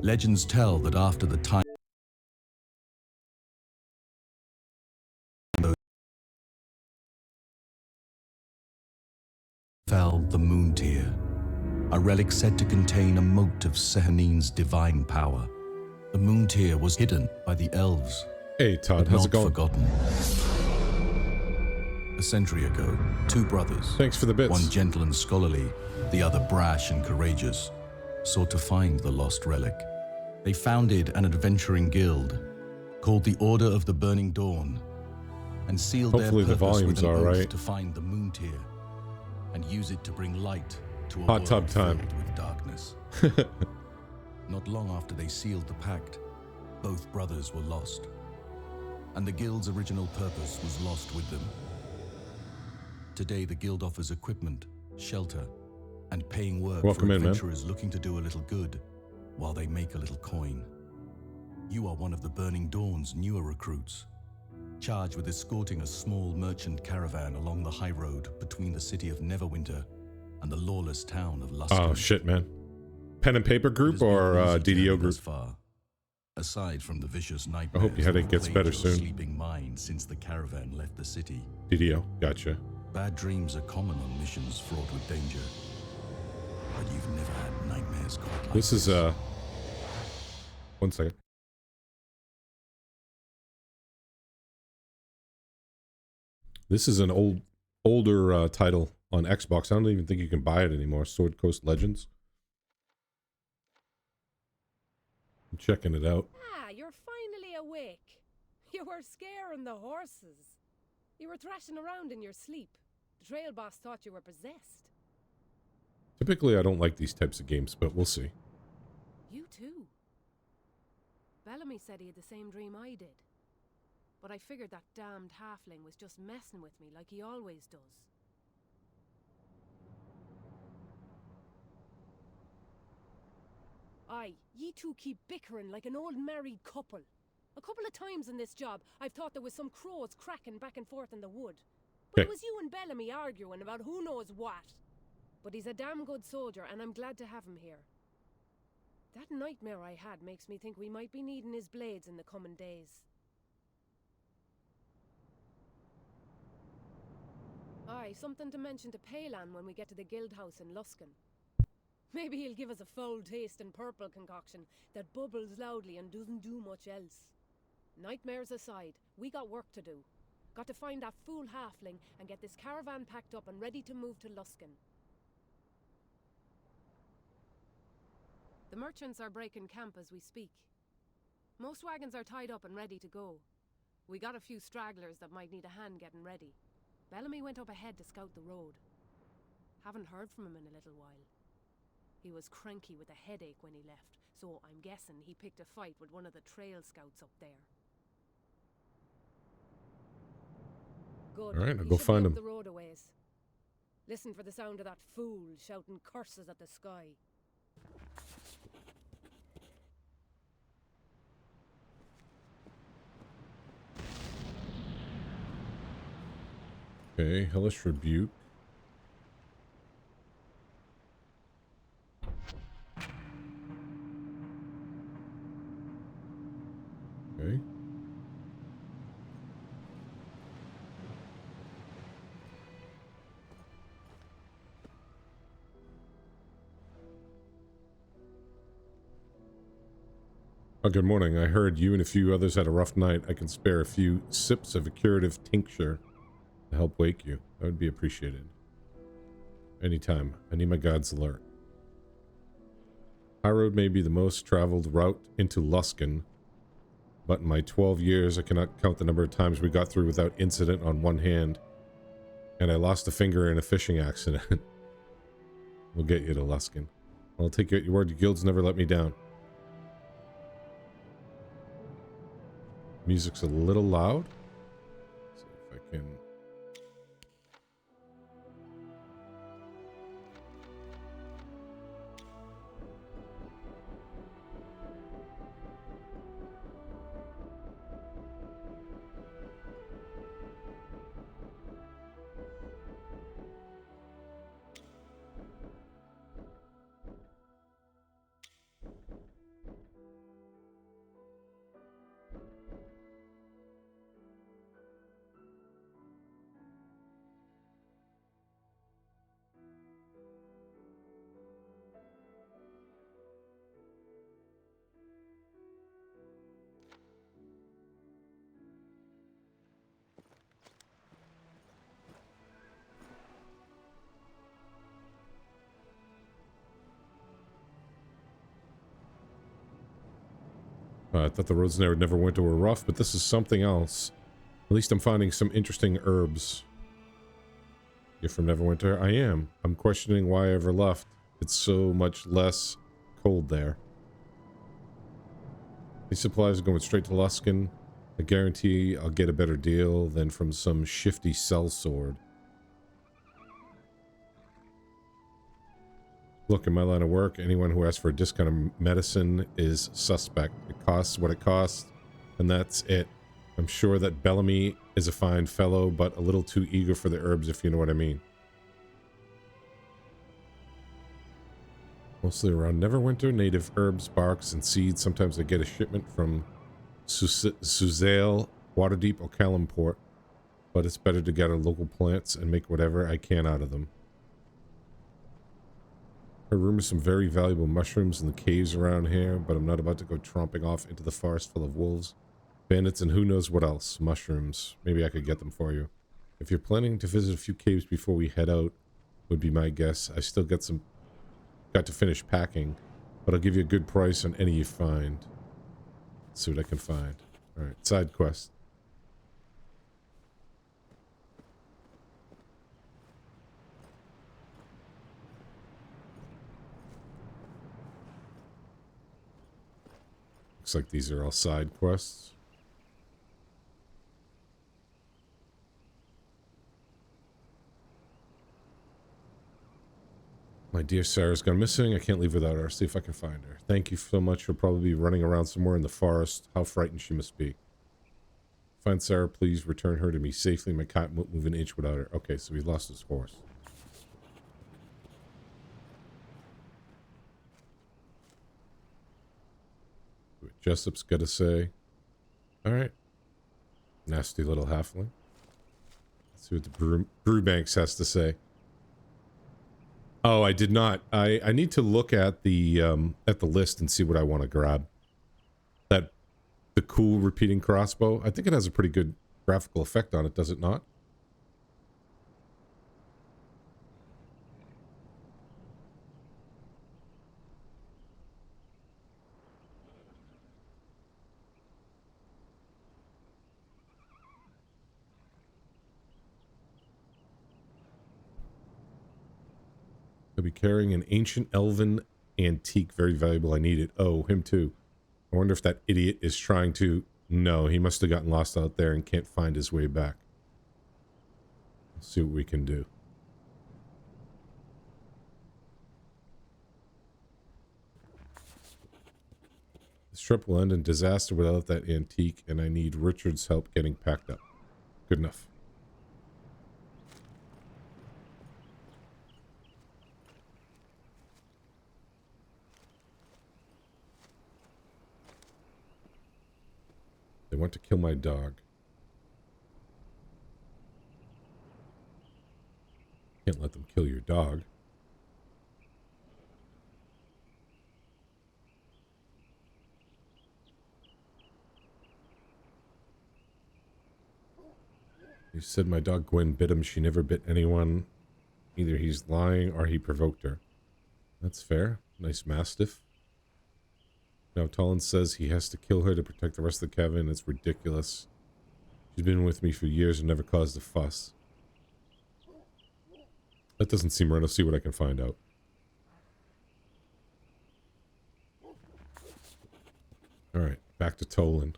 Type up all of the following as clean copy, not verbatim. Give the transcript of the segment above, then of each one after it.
Legends tell that after the time fell the moon tear, a relic said to contain a mote of Sehaneen's divine power. The moon tear was hidden by the elves, Hey Todd, but how's not it going? forgotten. A century ago, two brothers, Thanks for the bits. one gentle and scholarly, the other brash and courageous, sought to find the lost relic. They founded an adventuring guild called the Order of the Burning Dawn and sealed Hopefully their the purpose volume's with an all oath right. to find the moon tear and use it to bring light to a Hot world tub time. filled with darkness. Not long after they sealed the pact, both brothers were lost, and the guild's original purpose was lost with them. Today, the guild offers equipment, shelter, and paying work Welcome for in, man. adventurers looking to do a little good while they make a little coin. You are one of the Burning Dawn's newer recruits, charged with escorting a small merchant caravan along the high road between the city of Neverwinter and the lawless town of Luskan. Oh shit, man. Pen and paper It group has been or an easy journey DDO thus group? far, aside from the vicious I nightmares hope your headache that gets plague better your soon. sleeping mind since the caravan left the city. DDO, gotcha. Bad dreams are common on missions fraught with danger, but you've never had nightmares quite like This is 1 second. This is an older title on Xbox. I don't even think you can buy it anymore. Sword Coast Legends. I'm checking it out. Ah, you're finally awake. You were scaring the horses. You were thrashing around in your sleep. The trail boss thought you were possessed. Typically, I don't like these types of games, but we'll see. You too. Bellamy said he had the same dream I did. But I figured that damned halfling was just messing with me like he always does. Aye, ye two keep bickering like an old married couple. A couple of times in this job, I've thought there was some crows cracking back and forth in the wood. But it was you and Bellamy arguing about who knows what. But he's a damn good soldier, and I'm glad to have him here. That nightmare I had makes me think we might be needing his blades in the coming days. Aye, something to mention to Palan when we get to the guild house in Luskan. Maybe he'll give us a foul taste in purple concoction that bubbles loudly and doesn't do much else. Nightmares aside, we got work to do. Got to find that fool halfling and get this caravan packed up and ready to move to Luskan. The merchants are breaking camp as we speak. Most wagons are tied up and ready to go. We got a few stragglers that might need a hand getting ready. Bellamy went up ahead to scout the road. Haven't heard from him in a little while. He was cranky with a headache when he left, so I'm guessing he picked a fight with one of the trail scouts up there. Good. All right, I'll He go should be find up him. the road a ways. Listen for the sound of that fool shouting curses at the sky. Okay, Hellish Rebuke. Okay. Oh, good morning. I heard you and a few others had a rough night. I can spare a few sips of a curative tincture to help wake you. That would be appreciated. Anytime. I need my god's alert. High Road may be the most traveled route into Luskan, but in my 12 years, I cannot count the number of times we got through without incident on one hand. And I lost a finger in a fishing accident. We'll get you to Luskan. I'll take you at your word. Your guilds never let me down. Music's a little loud. Let's see if I can... I thought the roads there never winter were rough, but this is something else. At least I'm finding some interesting herbs. You're from Neverwinter? I am. I'm questioning why I ever left. It's so much less cold there. These supplies are going straight to Luskan. I guarantee I'll get a better deal than from some shifty sellsword. Look, in my line of work, anyone who asks for a discount of medicine is suspect. It costs what it costs, and that's it. I'm sure that Bellamy is a fine fellow, but a little too eager for the herbs, if you know what I mean. Mostly around Neverwinter, native herbs, barks, and seeds. Sometimes I get a shipment from Suzale, Waterdeep, or Calimport, but it's better to gather local plants and make whatever I can out of them. I rumor some very valuable mushrooms in the caves around here, but I'm not about to go tromping off into the forest full of wolves, bandits, and who knows what else. Mushrooms. Maybe I could get them for you. If you're planning to visit a few caves before we head out, would be my guess. I still got to finish packing, but I'll give you a good price on any you find. Let's see what I can find. Alright, side quest. Looks like these are all side quests. My dear Sarah's gone missing. I can't leave without her. See if I can find her. Thank you so much. She'll probably be running around somewhere in the forest. How frightened she must be. Find Sarah, please. Return her to me safely. My cat won't move an inch without her. Okay, so he lost his horse. What Jessup's got to say. Alright. Nasty little halfling. Let's see what the Brewbanks has to say. Oh, I did not. I need to look at the list and see what I want to grab. The cool repeating crossbow. I think it has a pretty good graphical effect on it, does it not? I'll be carrying an ancient elven antique, very valuable. I need it. Oh, him too. I wonder if that idiot is trying to... No, he must have gotten lost out there and can't find his way back. Let's see what we can do. This trip will end in disaster without that antique, and I need Richard's help getting packed up. Good enough. They want to kill my dog. Can't let them kill your dog. You said my dog Gwen bit him. She never bit anyone. Either he's lying or he provoked her. That's fair. Nice mastiff. Now Tollin says he has to kill her to protect the rest of the cabin. It's ridiculous. She's been with me for years and never caused a fuss. That doesn't seem right. I'll see what I can find out. Alright, back to Tollin.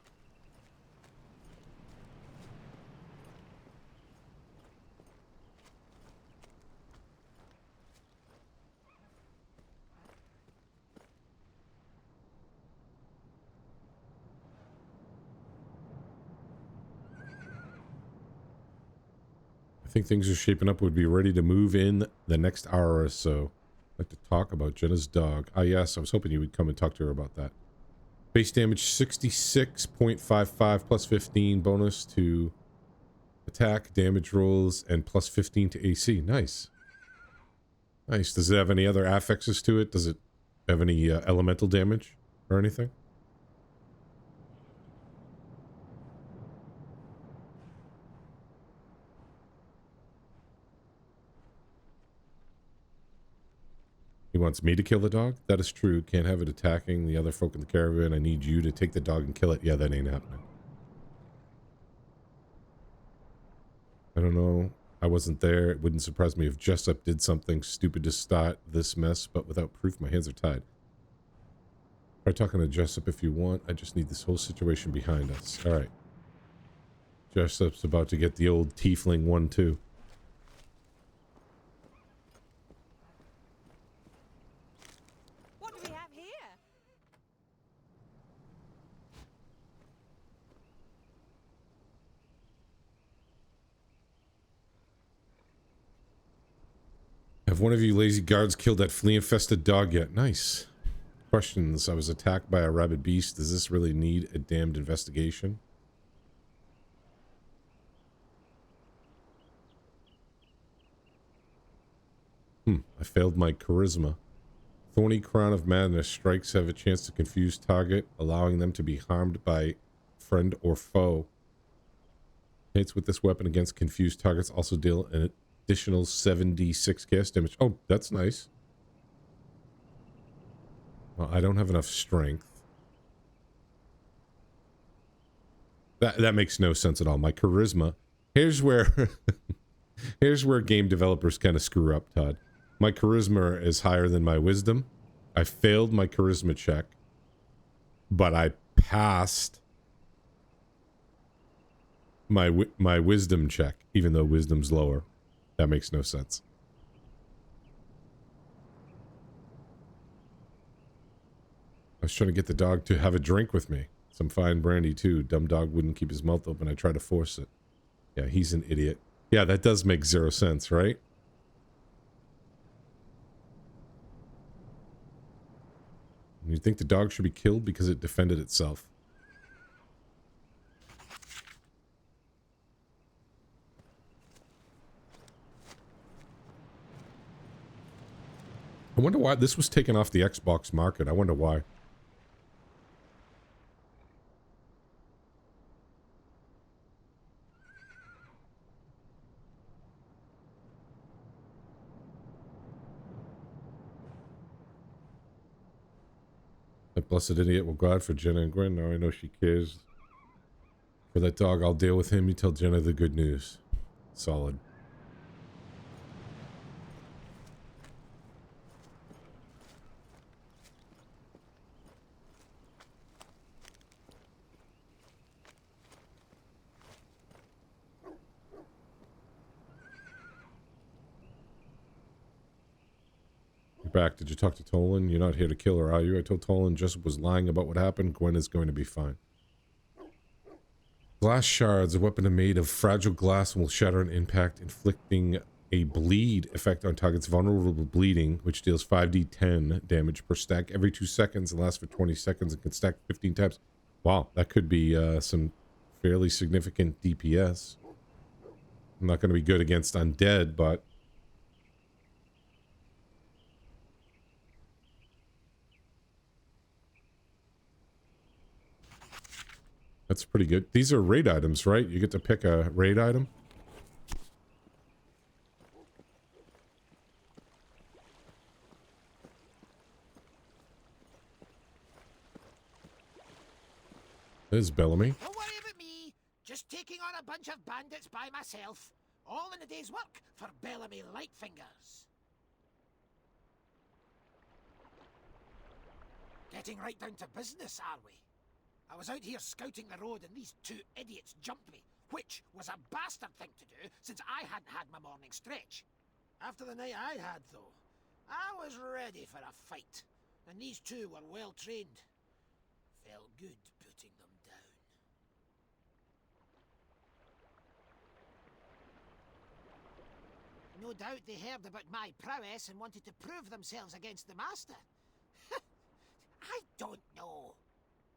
I think things are shaping up. Would be ready to move in the next hour or so. I'd like to talk about Jenna's dog. Ah, yes, I was hoping you would come and talk to her about that. Base damage 66.55 plus 15 bonus to attack, damage rolls, and plus 15 to AC. Nice. Nice. Does it have any other affixes to it? Does it have any elemental damage or anything? He wants me to kill the dog? That is true. Can't have it attacking the other folk in the caravan. I need you to take the dog and kill it. Yeah, that ain't happening. I don't know. I wasn't there. It wouldn't surprise me if Jessup did something stupid to start this mess, but without proof, my hands are tied. Try talking to Jessup if you want. I just need this whole situation behind us. All right. Jessup's about to get the old tiefling 1-2. What do we have here? Have one of you lazy guards killed that flea-infested dog yet? Nice. Questions. I was attacked by a rabid beast. Does this really need a damned investigation? I failed my charisma. Thorny Crown of Madness strikes have a chance to confuse target, allowing them to be harmed by friend or foe. Hits with this weapon against confused targets also deal an additional 7d6 cast damage. Oh, that's nice. Well, I don't have enough strength. That makes no sense at all. My charisma. Here's where here's where game developers kind of screw up, Todd. My charisma is higher than my wisdom. I failed my charisma check, but I passed my wisdom check, even though wisdom's lower. That makes no sense. I was trying to get the dog to have a drink with me. Some fine brandy, too. Dumb dog wouldn't keep his mouth open. I tried to force it. Yeah, he's an idiot. Yeah, that does make zero sense, right? You think the dog should be killed because it defended itself. I wonder why this was taken off the Xbox market. I wonder why. That blessed idiot will go out for Jenna and Gwen. Now I know she cares. For that dog, I'll deal with him. You tell Jenna the good news. Solid. Back. Did you talk to Tolan? You're not here to kill her, are you? I told Tolan Jessup was lying about what happened. Gwen is going to be fine. Glass shards. A weapon made of fragile glass and will shatter on impact, inflicting a bleed effect on targets vulnerable to bleeding, which deals 5d10 damage per stack every 2 seconds and lasts for 20 seconds and can stack 15 times. Wow, that could be some fairly significant DPS. I'm not going to be good against undead, but that's pretty good. These are raid items, right? You get to pick a raid item. There's Bellamy. Don't worry about me. Just taking on a bunch of bandits by myself. All in a day's work for Bellamy Lightfingers. Getting right down to business, are we? I was out here scouting the road and these two idiots jumped me, which was a bastard thing to do since I hadn't had my morning stretch. After the night I had, though, I was ready for a fight, and these two were well trained. Felt good putting them down. No doubt they heard about my prowess and wanted to prove themselves against the master. I don't know.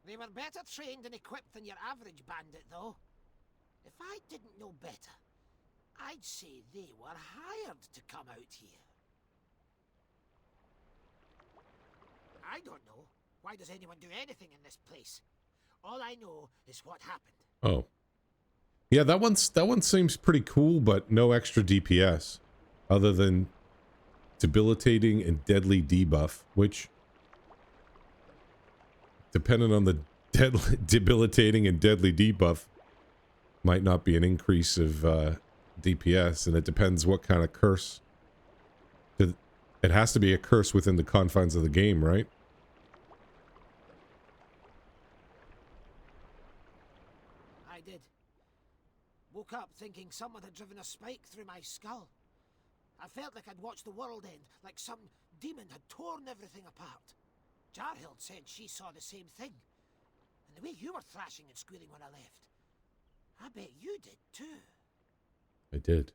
They were better trained and equipped than your average bandit, though. If I didn't know better, I'd say they were hired to come out here. I don't know. Why does anyone do anything in this place? All I know is what happened. Oh. Yeah, that one seems pretty cool, but no extra DPS. Other than debilitating and deadly debuff, which, depending on the debilitating and deadly debuff, might not be an increase of DPS, and it depends what kind of curse. It has to be a curse within the confines of the game, right? I did. Woke up thinking someone had driven a spike through my skull. I felt like I'd watched the world end, like some demon had torn everything apart. Jarhild said she saw the same thing. And the way you were thrashing and squealing when I left, I bet you did too. I did.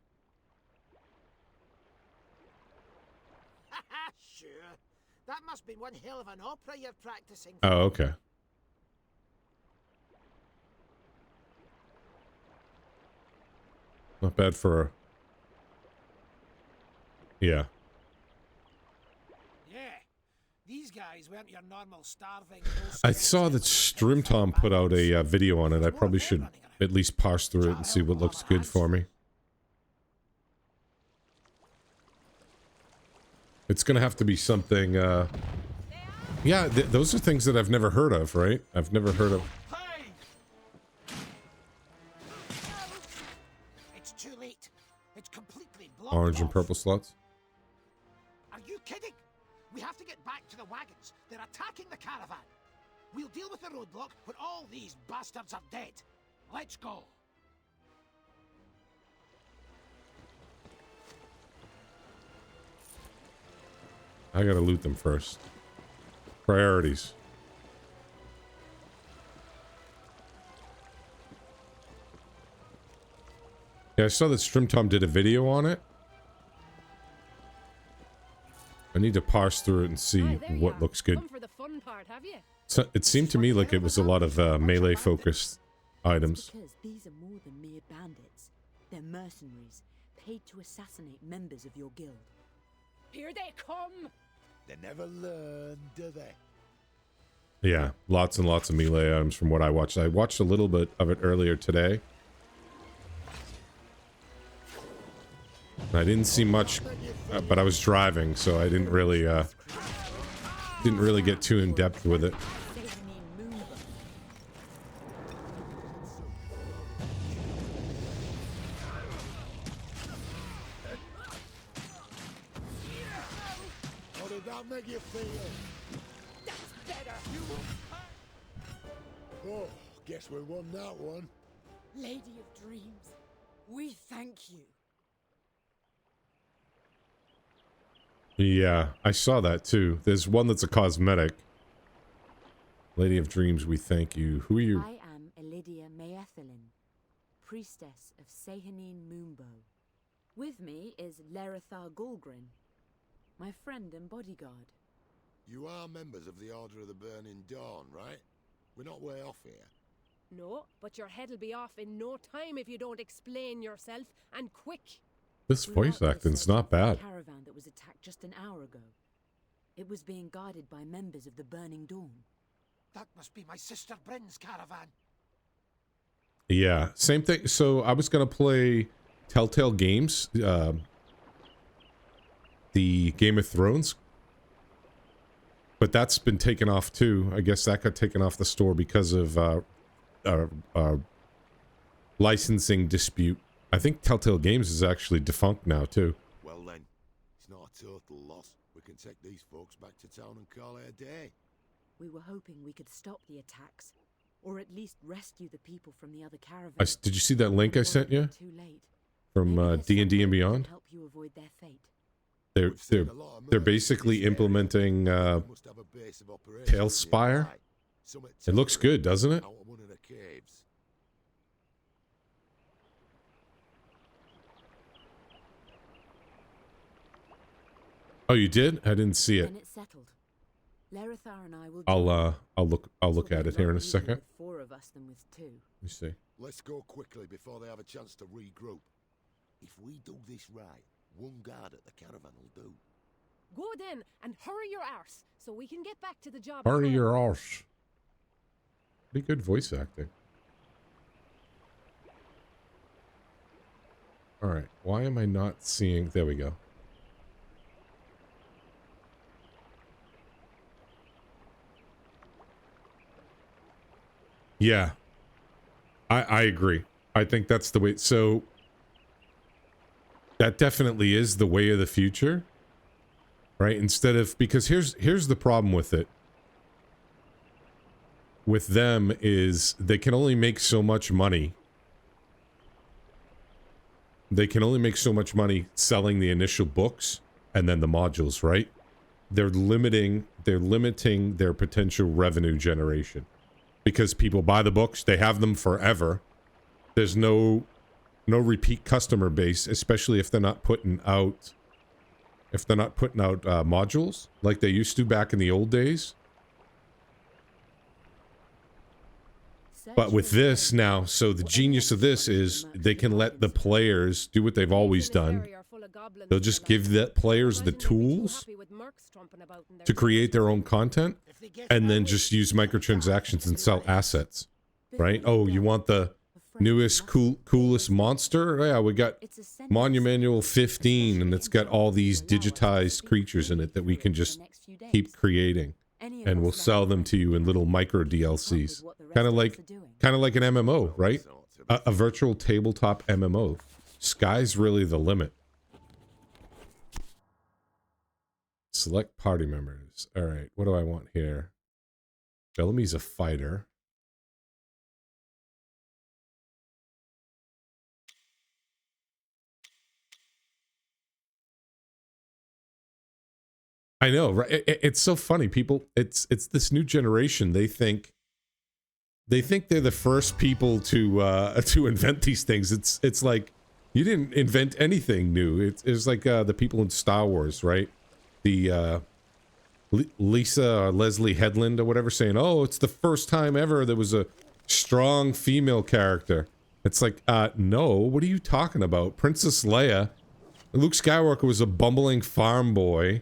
Sure. That must be one hell of an opera you're practicing. Oh, okay. Not bad for a... Yeah. Yeah. These guys weren't your normal starving... I saw that StreamTom put out a video on it. I probably should at least parse through it and see what looks good for me. It's gonna have to be something, yeah, those are things that I've never heard of, right? I've never heard of... It's too late. It's completely blocked Orange and off. purple slots. Are you kidding? We have to get back to the wagons. They're attacking the caravan. We'll deal with the roadblock when all these bastards are dead. Let's go. I gotta loot them first. Priorities. Yeah, I saw that StreamTom did a video on it. I need to parse through it and see what looks good. Come for the fun part, have you? So it seemed to me like it was a lot of melee focused items. Because these are more than mere bandits. They're mercenaries, paid to assassinate members of your guild. Here they come! They never learn, do they? Yeah, lots and lots of melee items from what I watched. I watched a little bit of it earlier today. I didn't see much, but I was driving, so I didn't really get too in depth with it. How did that make you feel? That's better. Oh, guess we won that one. Lady of Dreams, we thank you. Yeah, I saw that too. There's one that's a cosmetic. Lady of Dreams, we thank you. Who are you? I am Elidia Maethelin, priestess of Sehanine Moonbow. With me is Lerithar Gulgrin, my friend and bodyguard. You are members of the Order of the Burning Dawn, right? We're not way off here. No, but your head'll be off in no time if you don't explain yourself, and quick. This We voice are at the acting's center not of the bad. caravan that was attacked just an hour ago. It was being guarded by members of the Burning Dawn. That must be my sister Bryn's caravan. Yeah, same thing. So I was gonna play Telltale Games, the Game of Thrones, but that's been taken off too. I guess that got taken off the store because of licensing dispute. I think Telltale Games is actually defunct now too. Well then, it's not a total loss. We can take these folks back to town and call it a day. We were hoping we could stop the attacks, or at least rescue the people from the other caravan. Did you see that link I sent you Too late. from Maybe there's D&D some and way we can Beyond? help you avoid their fate. They're basically implementing Must have a base of operations Tailspire. nearby. Summit It looks good, doesn't it? out of one of the caves. Oh, you did? I didn't see it. Then it's settled. Lerithar and I will. I'll look at it here in a second. With 4 of us than with 2. Let me see. Let's go quickly before they have a chance to regroup. If we do this right, one guard at the caravan will do. Go then, and hurry your arse, so we can get back to the job. Hurry at hand. your arse. Pretty good voice acting. Alright, why am I not seeing... There we go. Yeah. I agree. I think that's the way. So that definitely is the way of the future, right? Instead of, because here's the problem with it. With them is they can only make so much money. They can only make so much money selling the initial books and then the modules, right? They're limiting their potential revenue generation because people buy the books, they have them forever. There's no repeat customer base, especially if they're not putting out modules like they used to back in the old days. But with this now, so the genius of this is they can let the players do what they've always done. They'll just give the players the tools to create their own content and then just use microtransactions and sell assets, right? Oh, you want the newest, coolest monster? Yeah, we got Monumanual 15 and it's got all these digitized creatures in it that we can just keep creating. And we'll sell them to you in little micro DLCs. Kind of like an MMO, right? A virtual tabletop MMO. Sky's really the limit. Select party members. All right, what do I want here? Bellamy's a fighter. I know, right? It's so funny. People, it's this new generation. They think they're the first people to invent these things. It's like you didn't invent anything new. It's like the people in Star Wars, right? The Lisa or Leslie Headland or whatever saying, "Oh, it's the first time ever there was a strong female character." It's like, no. What are you talking about? Princess Leia, Luke Skywalker was a bumbling farm boy.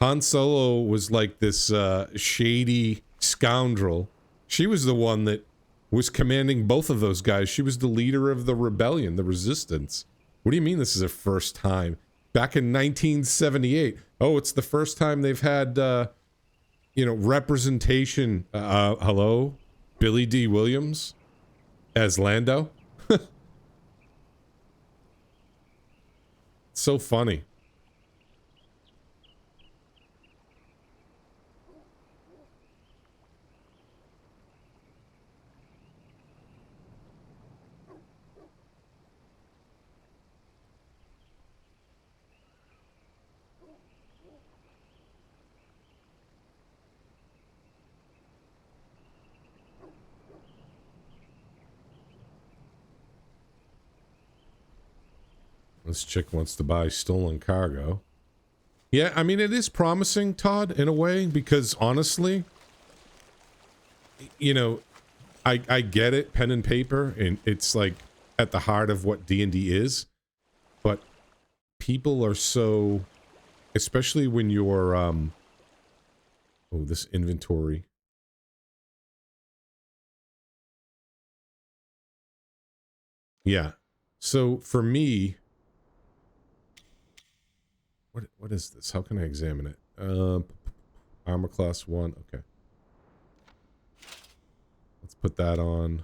Han Solo was like this shady scoundrel. She was the one that was commanding both of those guys. She was the leader of the rebellion, the resistance. What do you mean this is a first time? Back in 1978. Oh, it's the first time they've had, representation. Hello? Billy D. Williams as Lando? So funny. This chick wants to buy stolen cargo. Yeah, I mean, it is promising, Todd, in a way, because honestly, I get it, pen and paper, and it's like at the heart of what D&D is, but people are so, especially when you're, oh, this inventory. Yeah, so for me, what is this? How can I examine it? Armor class 1, okay. Let's put that on.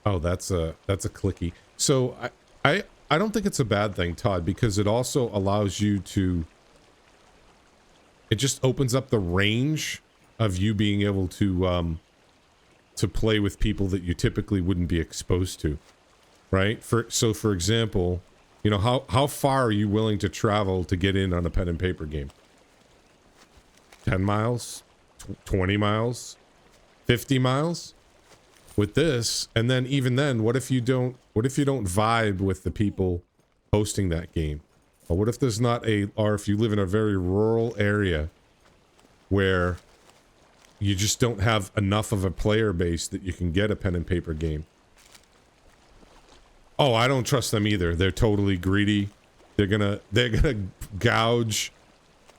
Oh, that's a clicky. So I don't think it's a bad thing, Todd, because it also allows you to, it just opens up the range of you being able to play with people that you typically wouldn't be exposed to, right? So for example, how far are you willing to travel to get in on a pen and paper game? 10 miles? 20 miles? 50 miles? With this, and then even then, what if you don't vibe with the people hosting that game? Or what if there's not or if you live in a very rural area where you just don't have enough of a player base that you can get a pen and paper game? Oh, I don't trust them either. They're totally greedy. They're gonna gouge.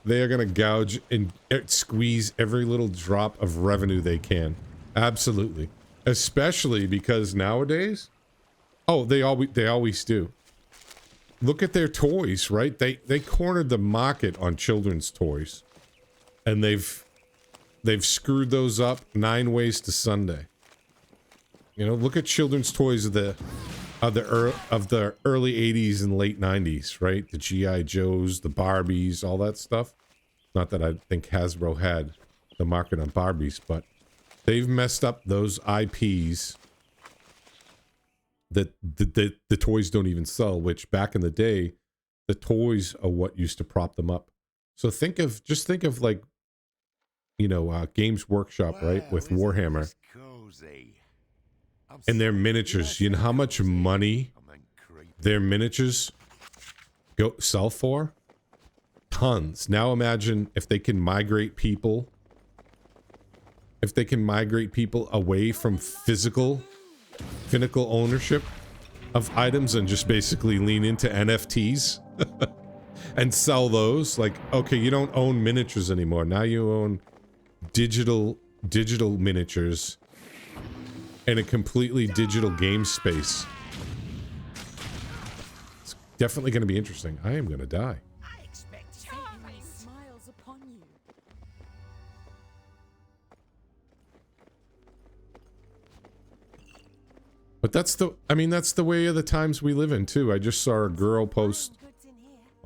They are gonna gouge and squeeze every little drop of revenue they can. Absolutely. Especially because nowadays, oh, they always do. look at their toys, right? They cornered the market on children's toys, and they've screwed those up 9 ways to Sunday. You know, look at children's toys of the early 80s and late 90s, right? The G.I. Joes, the Barbies, all that stuff. Not that I think Hasbro had the market on Barbies, but they've messed up those IPs that the toys don't even sell, which back in the day, the toys are what used to prop them up. So think of like, you know, Games Workshop, right? With Warhammer. And their miniatures, you know how much money their miniatures sell for? Tons. Now imagine if they can migrate people. If they can migrate people away from physical ownership of items and just basically lean into NFTs and sell those. Like, okay, you don't own miniatures anymore. Now you own digital miniatures in a completely digital game space. It's definitely going to be interesting. I am going to die. I expect Satan smiles upon you. But that's the way of the times we live in too. I just saw a girl post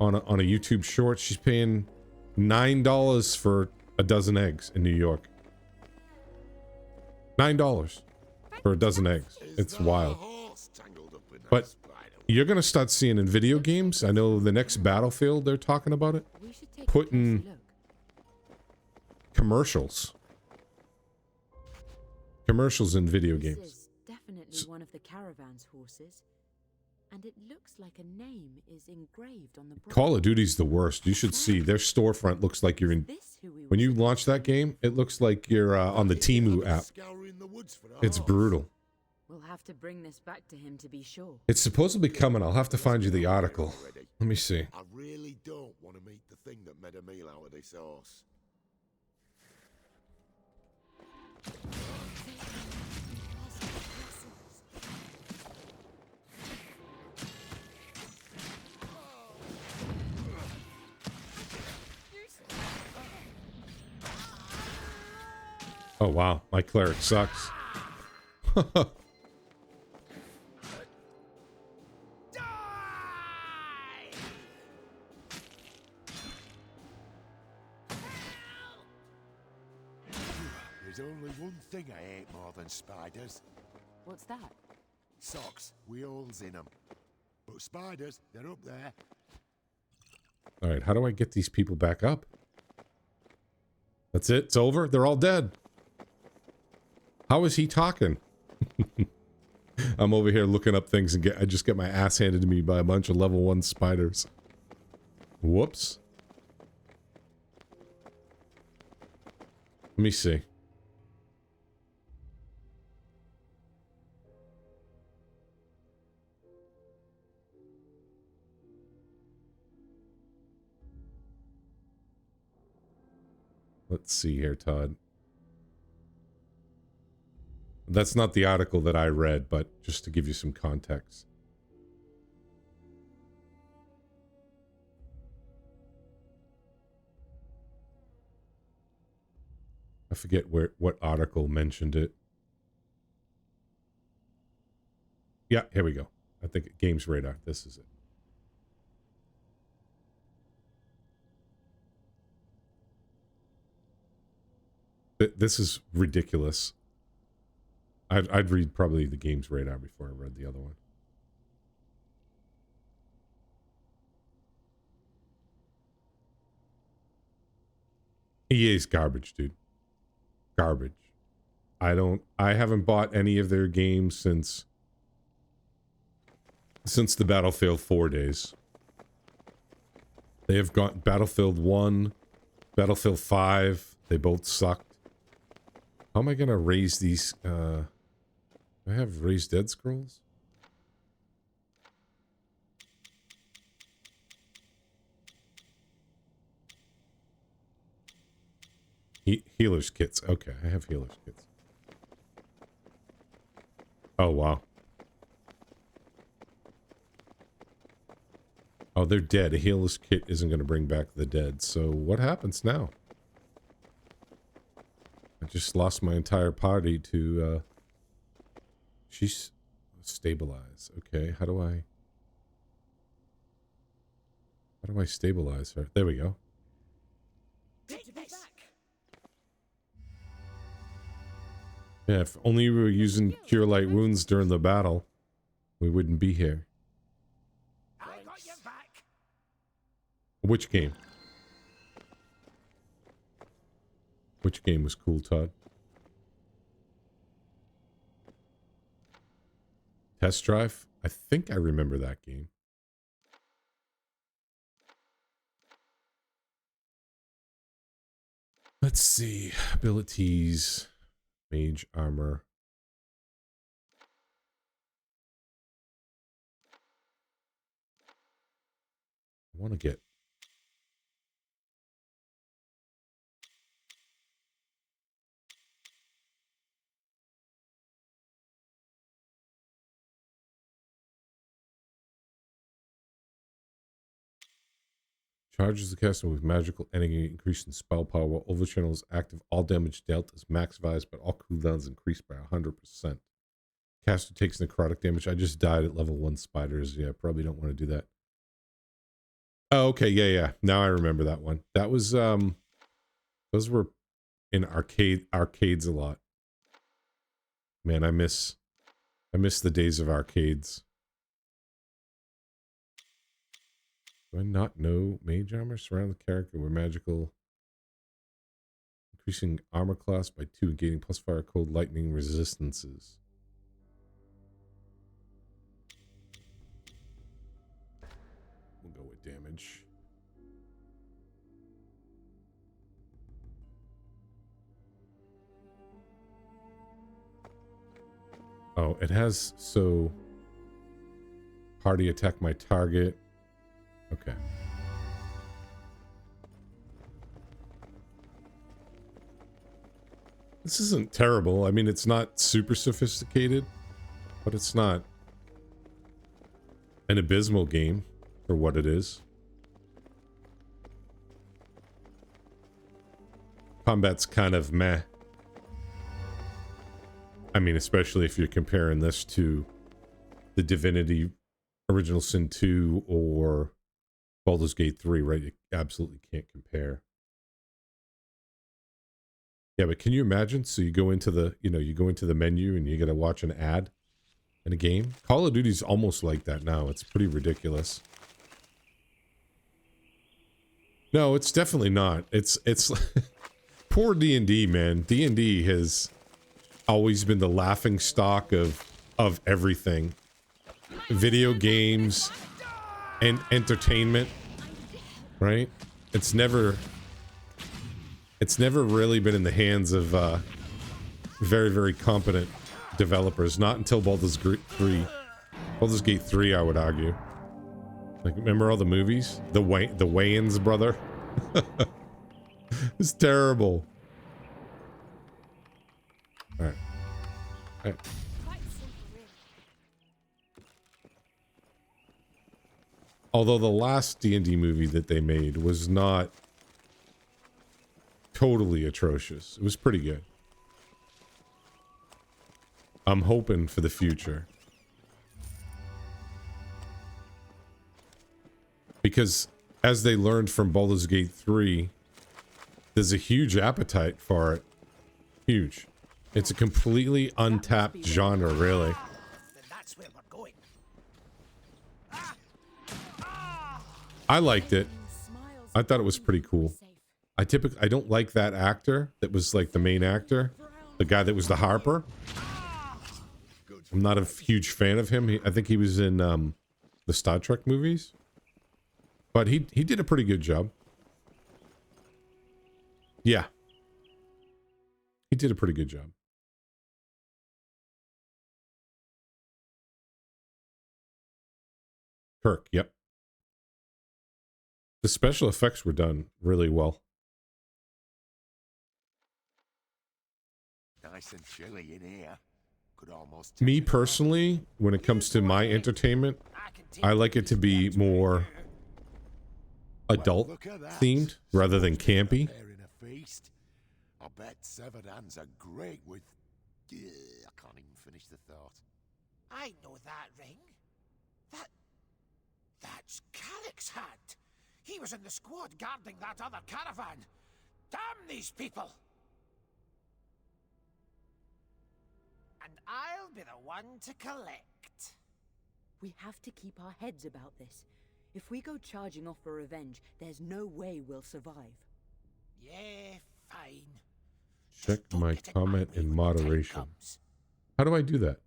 on a YouTube short. She's paying $9 for a dozen eggs in New York. $9 for a dozen eggs. It's wild. But you're gonna start seeing in video games. I know the next Battlefield, they're talking about it. Putting commercials in video games. This is definitely one of the caravan's horses, and it looks like a name is engraved on the brow. Call of Duty's the worst. You should see their storefront looks like you're in. When you launch that game, it looks like you're on the Temu app. It's brutal. We'll have to bring this back to him to be sure. It's supposed to be coming. I'll have to find you the article. Let me see. I really don't want to meet the thing that made a meal out of this horse. Oh wow, my cleric sucks. There's only one thing I hate more than spiders. What's that? Socks with holes in them. But spiders, they're up there. All right, how do I get these people back up? That's it. It's over. They're all dead. How is he talking? I'm over here looking up things and I just get my ass handed to me by a bunch of level 1 spiders. Whoops. Let me see. Let's see here, Todd. That's not the article that I read, but just to give you some context. I forget what article mentioned it. Yeah, here we go. I think Games Radar. This is it. This is ridiculous. I'd read probably the Games Radar before I read the other one. EA's garbage, dude. Garbage. I haven't bought any of their games since the Battlefield 4 days. They have got Battlefield 1, Battlefield 5, they both sucked. How am I gonna raise these do I have raised dead scrolls? Healer's kits. Okay, I have healer's kits. Oh, wow. Oh, they're dead. A healless kit isn't going to bring back the dead. So what happens now? I just lost my entire party to, she's stabilize. Okay, how do I stabilize her? There we go. Take this. Yeah, if only we were using Cure Light Wounds during the battle, we wouldn't be here. I got your back. Which game? Which game was cool, Todd? Test Drive? I think I remember that game. Let's see. Abilities. Mage armor. I want to get... Charges the caster with magical energy increase in spell power while overchannel is active. All damage dealt is maximized, but all cooldowns increased by 100%. Caster takes necrotic damage. I just died at level 1 spiders. Yeah, probably don't want to do that. Oh, okay. Yeah. Now I remember that one. That was, those were in arcades a lot. Man, I miss the days of arcades. Do I not know mage armor? Surround the character with magical. Increasing armor class by 2 and gaining plus fire cold lightning resistances. We'll go with damage. Oh, it has, so party attack my target. Okay. This isn't terrible. I mean, it's not super sophisticated, but it's not an abysmal game for what it is. Combat's kind of meh. I mean, especially if you're comparing this to the Divinity Original Sin 2 or Baldur's Gate 3, right? You absolutely can't compare. Yeah, but can you imagine? So you go into the, you go into the menu and you got to watch an ad in a game. Call of Duty's almost like that now. It's pretty ridiculous. No, it's definitely not. It's poor D&D, man. D&D has always been the laughing stock of everything. Video games and entertainment, right? It's never really been in the hands of very, very competent developers. Not until Baldur's Gate 3. Baldur's Gate 3, I would argue. Like, remember all the movies? The Wayans brother? It's terrible. Alright. Alright. Although the last D&D movie that they made was not totally atrocious. It was pretty good. I'm hoping for the future. Because as they learned from Baldur's Gate 3, there's a huge appetite for it. Huge. It's a completely untapped genre, really. Then that's where we're going. I liked it. I thought it was pretty cool. I don't like that actor that was like the main actor, the guy that was the Harper. I'm not a huge fan of him. I think he was in the Star Trek movies, but he did a pretty good job. Yeah, he did a pretty good job. Kirk, yep. The special effects were done really well. Nice and chilly in here. Could almost Me personally, when it comes to my entertainment, I like it to be more adult look at that. themed rather than Supposed to be campy. preparing a feast. I bet severed hands are great with... Ugh, I can't even finish the thought. I know that ring. That's Calic's hat. He was in the squad guarding that other caravan. Damn these people! And I'll be the one to collect. We have to keep our heads about this. If we go charging off for revenge, there's no way we'll survive. Yeah, fine. Check Just don't my get in my comment way in when the time moderation. comes. How do I do that?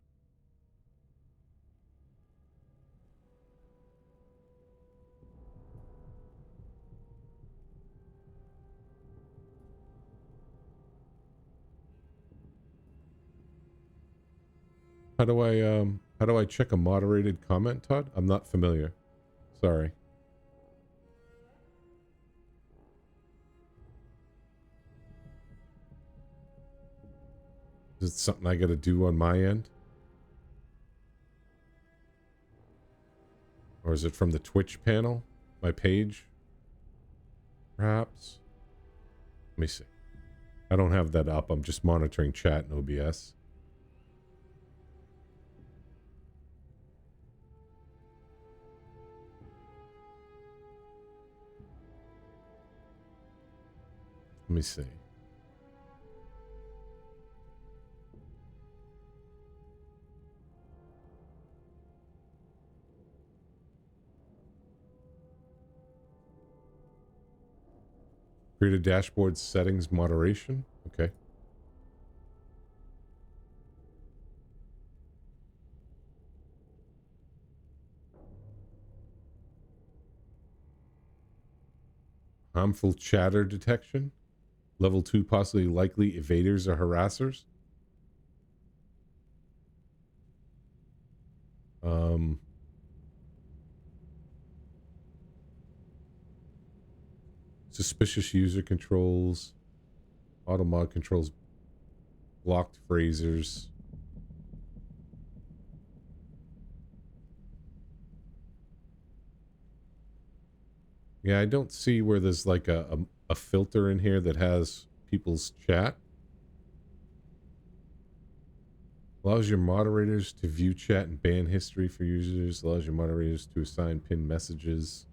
How do I check a moderated comment, Todd? I'm not familiar. Sorry. Is it something I gotta do on my end? Or is it from the Twitch panel? My page? Perhaps? Let me see. I don't have that up. I'm just monitoring chat in OBS. Let me see. Create a dashboard settings moderation. Okay. Harmful chatter detection. Level 2 possibly likely evaders or harassers. Suspicious user controls. Auto mod controls. Blocked phrasers. Yeah, I don't see where there's like a filter in here that has people's chat. Allows your moderators to view chat and ban history for users. Allows your moderators to assign pinned messages.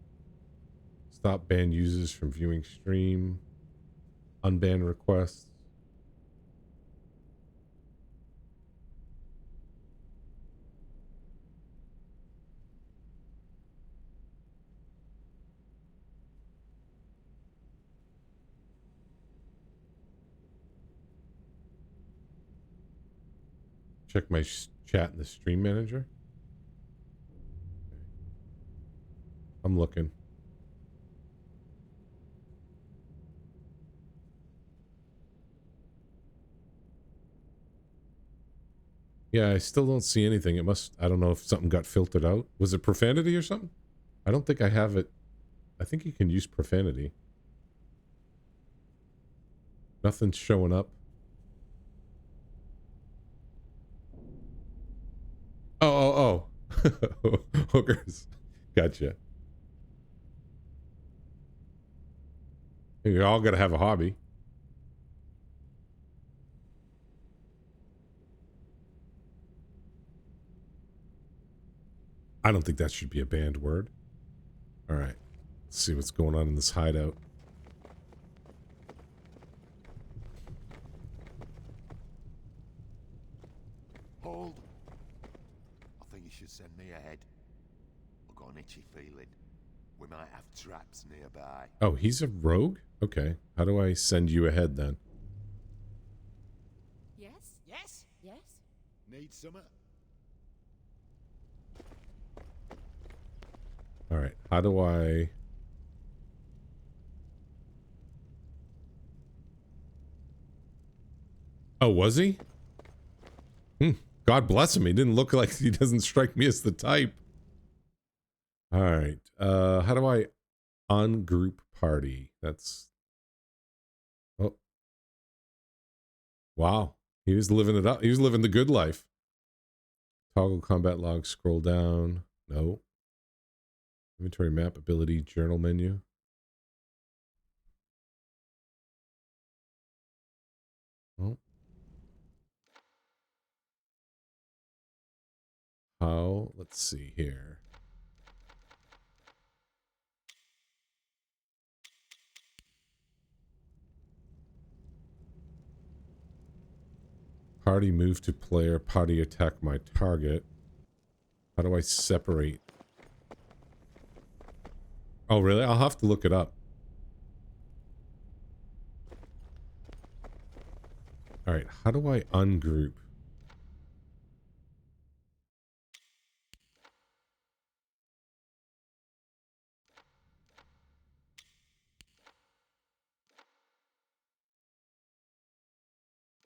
Stop ban users from viewing stream. Unban requests. Check my chat in the stream manager. I'm looking. Yeah, I still don't see anything. It must, I don't know if something got filtered out. Was it profanity or something? I don't think I have it. I think you can use profanity. Nothing's showing up. Oh. Hookers. Gotcha. You're all got to have a hobby. I don't think that should be a banned word. All right. Let's see what's going on in this hideout. Hold. I think you should send me ahead. I've got an itchy feeling. We might have traps nearby. Oh, he's a rogue? Okay. How do I send you ahead then? Yes? Yes? Yes? Need summer? All right. How do I... Oh, was he? God bless him. He didn't look like, he doesn't strike me as the type. All right. How do I ungroup party? That's... Oh. Wow. He was living it up. He was living the good life. Toggle combat log, scroll down. No. Inventory map ability, journal menu. Oh. How? Let's see here. Party move to player. Party attack my target. How do I separate? Oh, really? I'll have to look it up. Alright, how do I ungroup?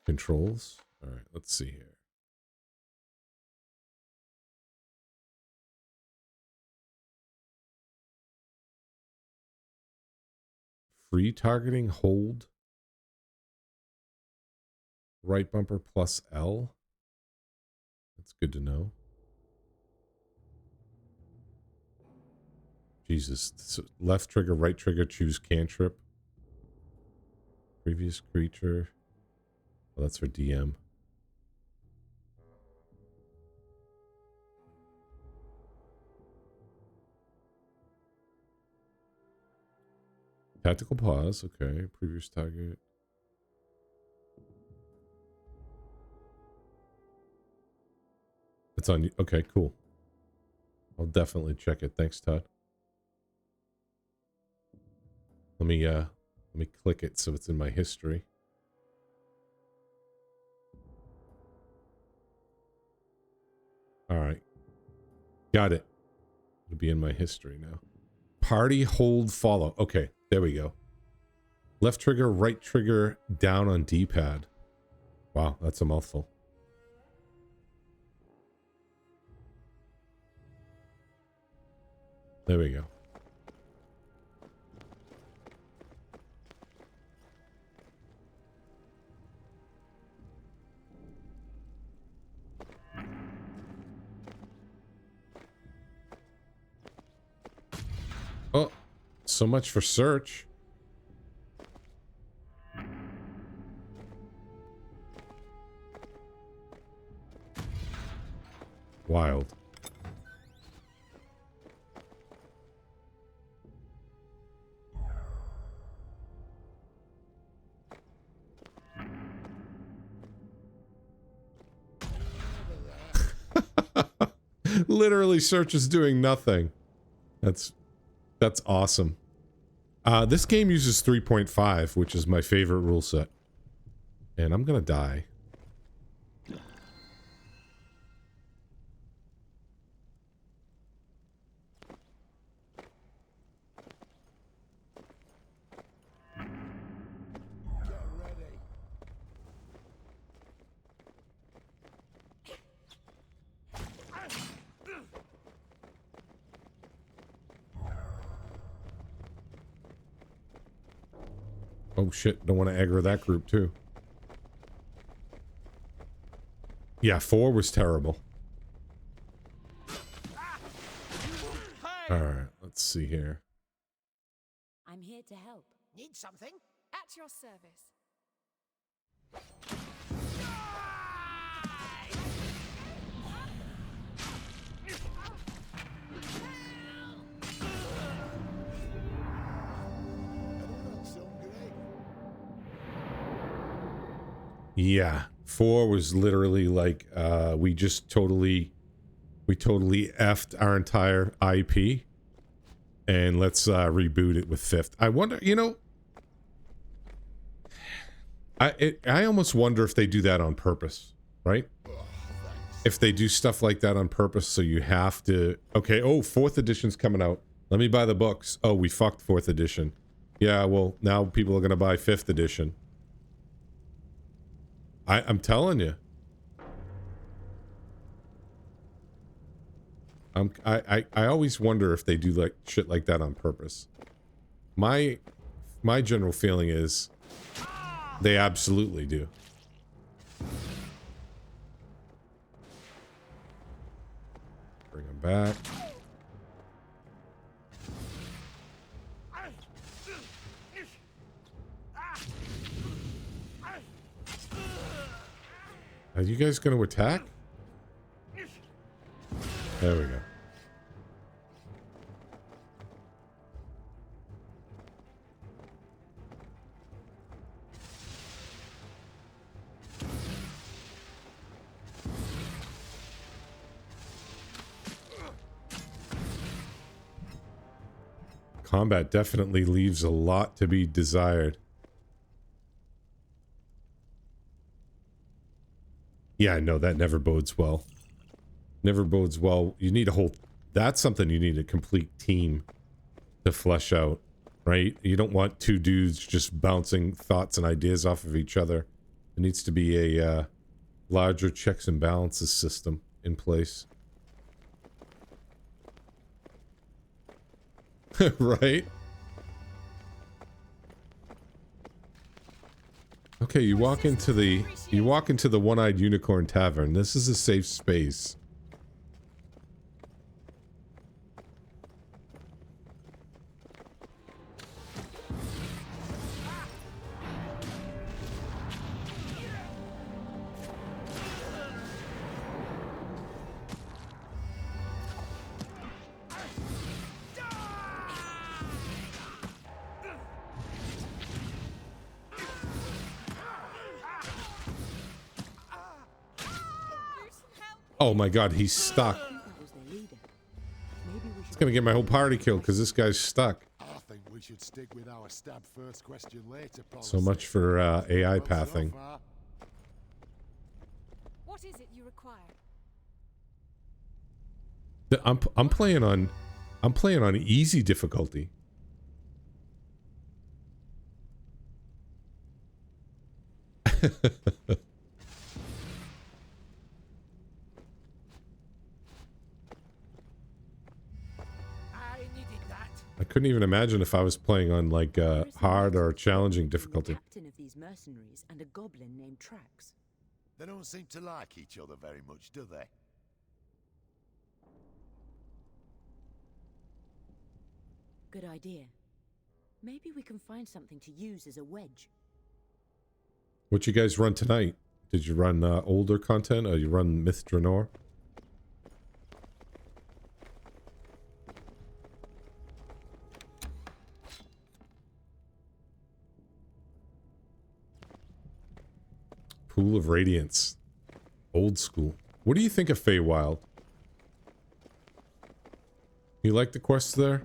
Controls? Alright, let's see here. Free targeting, hold. Right bumper plus L. That's good to know. Jesus. So left trigger, right trigger, choose cantrip. Previous creature. Oh, that's for DM. Tactical pause. Okay. Previous target. It's on you. Okay, cool. I'll definitely check it. Thanks, Todd. Let me click it so it's in my history. All right. Got it. It'll be in my history now. Party, hold, follow. Okay, there we go. Left trigger, right trigger, down on D-pad. Wow, that's a mouthful. There we go. Oh, so much for search. Wild. Literally, search is doing nothing. That's awesome. This game uses 3.5, which is my favorite rule set. And I'm gonna die. Oh shit, don't want to aggro that group too. Yeah, 4 was terrible. Alright, let's see here. I'm here to help. Need something? At your service. Yeah, 4 was literally like, we totally effed our entire IP. And let's reboot it with 5th. I wonder, you know, I almost wonder if they do that on purpose, right? If they do stuff like that on purpose, so you have to, okay, oh, 4th edition's coming out. Let me buy the books. Oh, we fucked 4th edition. Yeah, well, now people are going to buy 5th edition. I'm telling you. I always wonder if they do like shit like that on purpose. My general feeling is they absolutely do. Bring them back. Are you guys going to attack? There we go. Combat definitely leaves a lot to be desired. Yeah, I know that never bodes well. Never bodes well. You need a whole... That's something you need a complete team to flesh out, right? You don't want two dudes just bouncing thoughts and ideas off of each other. There needs to be a larger checks and balances system in place. Right? Okay, you walk into the One-Eyed Unicorn Tavern. This is a safe space. Oh my god, he's stuck. It's gonna get my whole party killed because this guy's stuck. I think we should stick with our stab first question later policy. So much for AI pathing. What is it you require? I'm playing on easy difficulty. I couldn't even imagine if I was playing on like hard or challenging difficulty. Captain of these mercenaries and a goblin named Trax. They don't seem to like each other very much, do they? Good idea. Maybe we can find something to use as a wedge. What you guys run tonight? Did you run older content or you run Myth Draenor? Pool of Radiance. Old school. What do you think of Feywild? You like the quests there?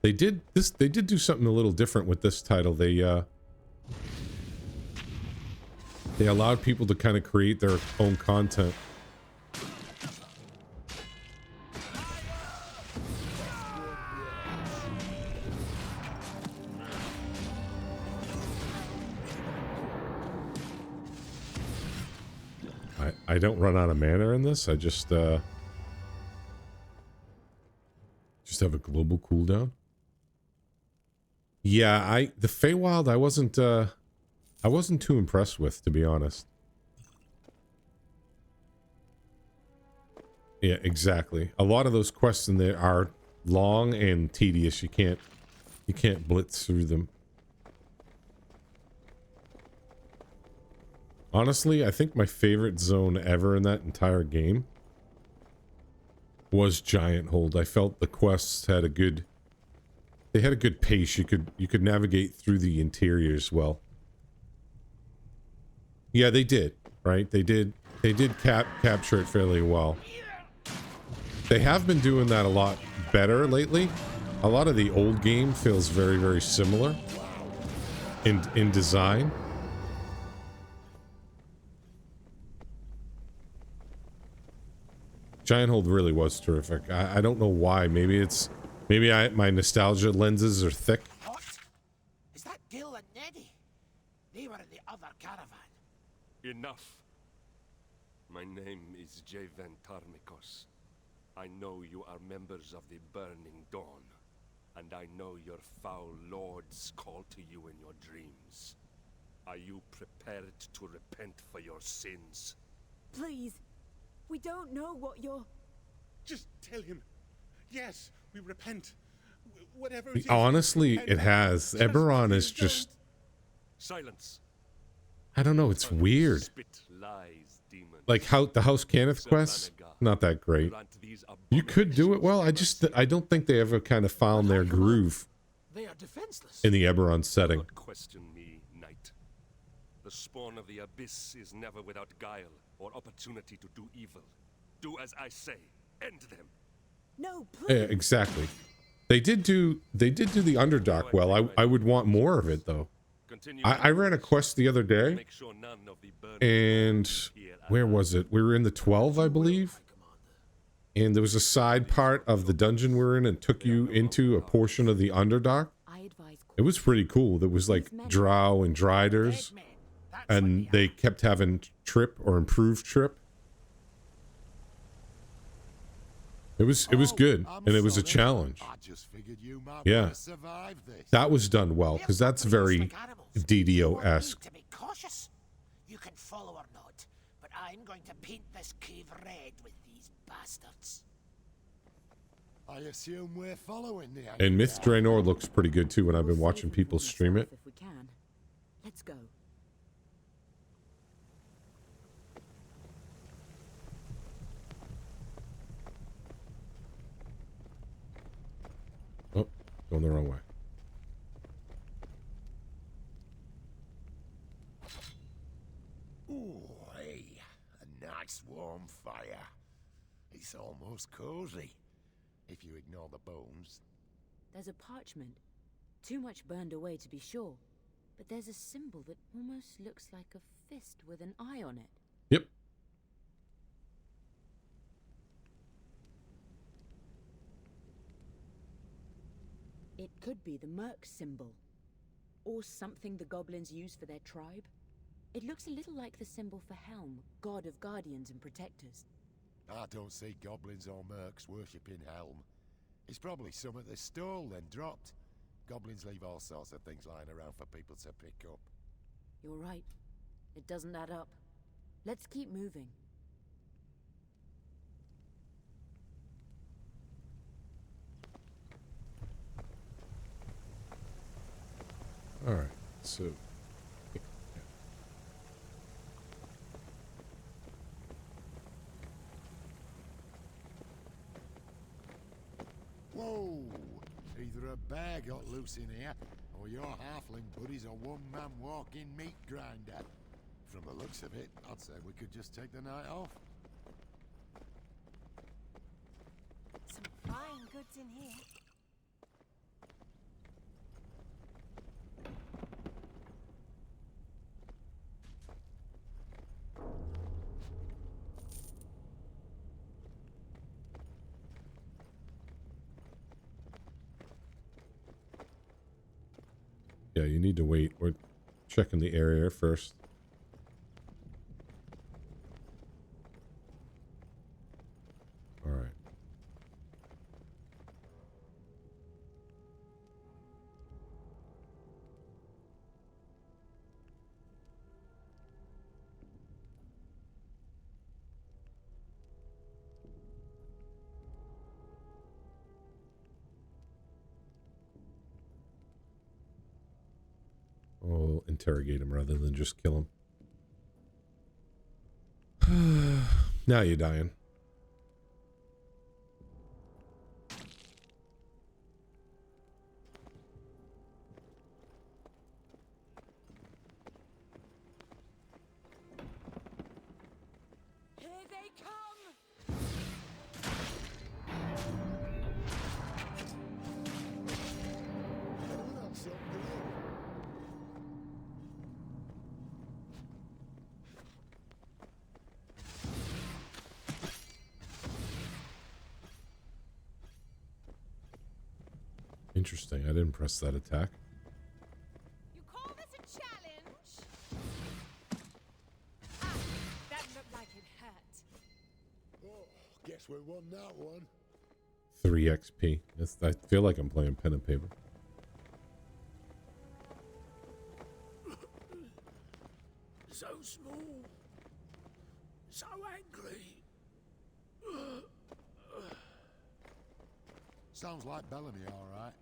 They did do something a little different with this title. They allowed people to kind of create their own content. I don't run out of mana in this. I just have a global cooldown. Yeah, the Feywild I wasn't too impressed with, to be honest. Yeah, exactly. A lot of those quests in there are long and tedious. You can't blitz through them. Honestly, I think my favorite zone ever in that entire game was Giant Hold. I felt the quests had a good pace. You could navigate through the interiors well. Yeah, they did, right? They did capture it fairly well. They have been doing that a lot better lately. A lot of the old game feels very, very similar in design. Giant Hold really was terrific. I don't know why. Maybe my nostalgia lenses are thick. What? Is that Gil and Neddy? They were in the other caravan. Enough. My name is Javen Tarmikos. I know you are members of the Burning Dawn, and I know your foul lords call to you in your dreams. Are you prepared to repent for your sins? Please. We don't know what you're... Just tell him. Yes, we repent. Whatever it is, Honestly, repent. it has. Just Eberron is please just... Silence. I don't know, it's weird. Spit lies, demons. Like how the House Cannith quest, not that great. You could do it well. I don't think they ever kind of found their groove They are defenseless. in the Eberron setting. Don't question me, knight. The spawn of the abyss is never without guile or opportunity to do evil. Do as I say. End them. No, Yeah, please. exactly. They did do the Underdark well. I would want more of it though. Continue. I ran a quest the other day, Make sure none of the burning and here where was it? We were in the 12, I believe. And there was a side part of the dungeon we're in and took you into a portion of the Underdark. I advise It was pretty cool. There was like drow and driders, and they kept having trip or improved trip. It was good, and it was a challenge. I just figured you might Yeah. want to survive this. That was done well, because that's very DDO-esque. To be cautious. You can follow or not, but I'm going to paint this cave red with these bastards. I assume we're following the And Myth Draenor looks pretty good too when I've been watching people stream it. If we can. Let's go. Oh, going the wrong way. Ooh, hey, a nice warm fire. It's almost cozy, if you ignore the bones. There's a parchment. Too much burned away to be sure. But there's a symbol that almost looks like a fist with an eye on it. Yep. It could be the Merc symbol. Or something the goblins use for their tribe. It looks a little like the symbol for Helm, god of guardians and protectors. I don't see goblins or mercs worshipping Helm. It's probably something they stole then dropped. Goblins leave all sorts of things lying around for people to pick up. You're right. It doesn't add up. Let's keep moving. All right. So. Whoa! Either a bear got loose in here, or your halfling buddy's a one-man walking meat grinder. From the looks of it, I'd say we could just take the night off. Some fine goods in here. Yeah, you need to wait. We're checking the area first. All right. I'll interrogate him rather than just kill him. Now you're dying. Here they come! Interesting. I didn't press that attack. You call this a challenge? Ah, that looked like it hurt. Oh, guess we won that one. 3 XP. I feel like I'm playing pen and paper. So small. So angry. Sounds like Bellamy, all right.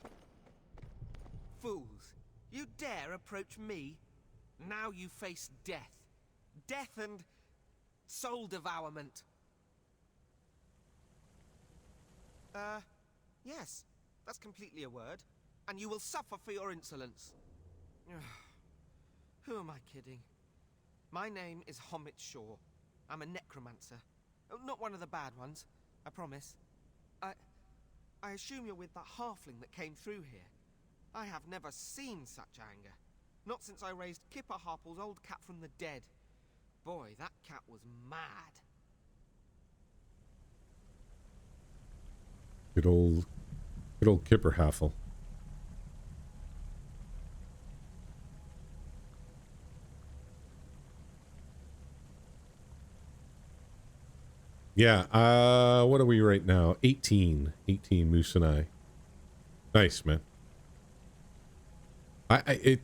Fools, you dare approach me? Now you face death. Death and soul devourment. Yes, that's completely a word. And you will suffer for your insolence. Who am I kidding? My name is Homit Shaw. I'm a necromancer. Not one of the bad ones, I promise. I assume you're with that halfling that came through here. I have never seen such anger. Not since I raised Kipper Harple's old cat from the dead. Boy, that cat was mad. Good old Kipper Haffle. Yeah, what are we right now? 18 Moose and I. Nice, man.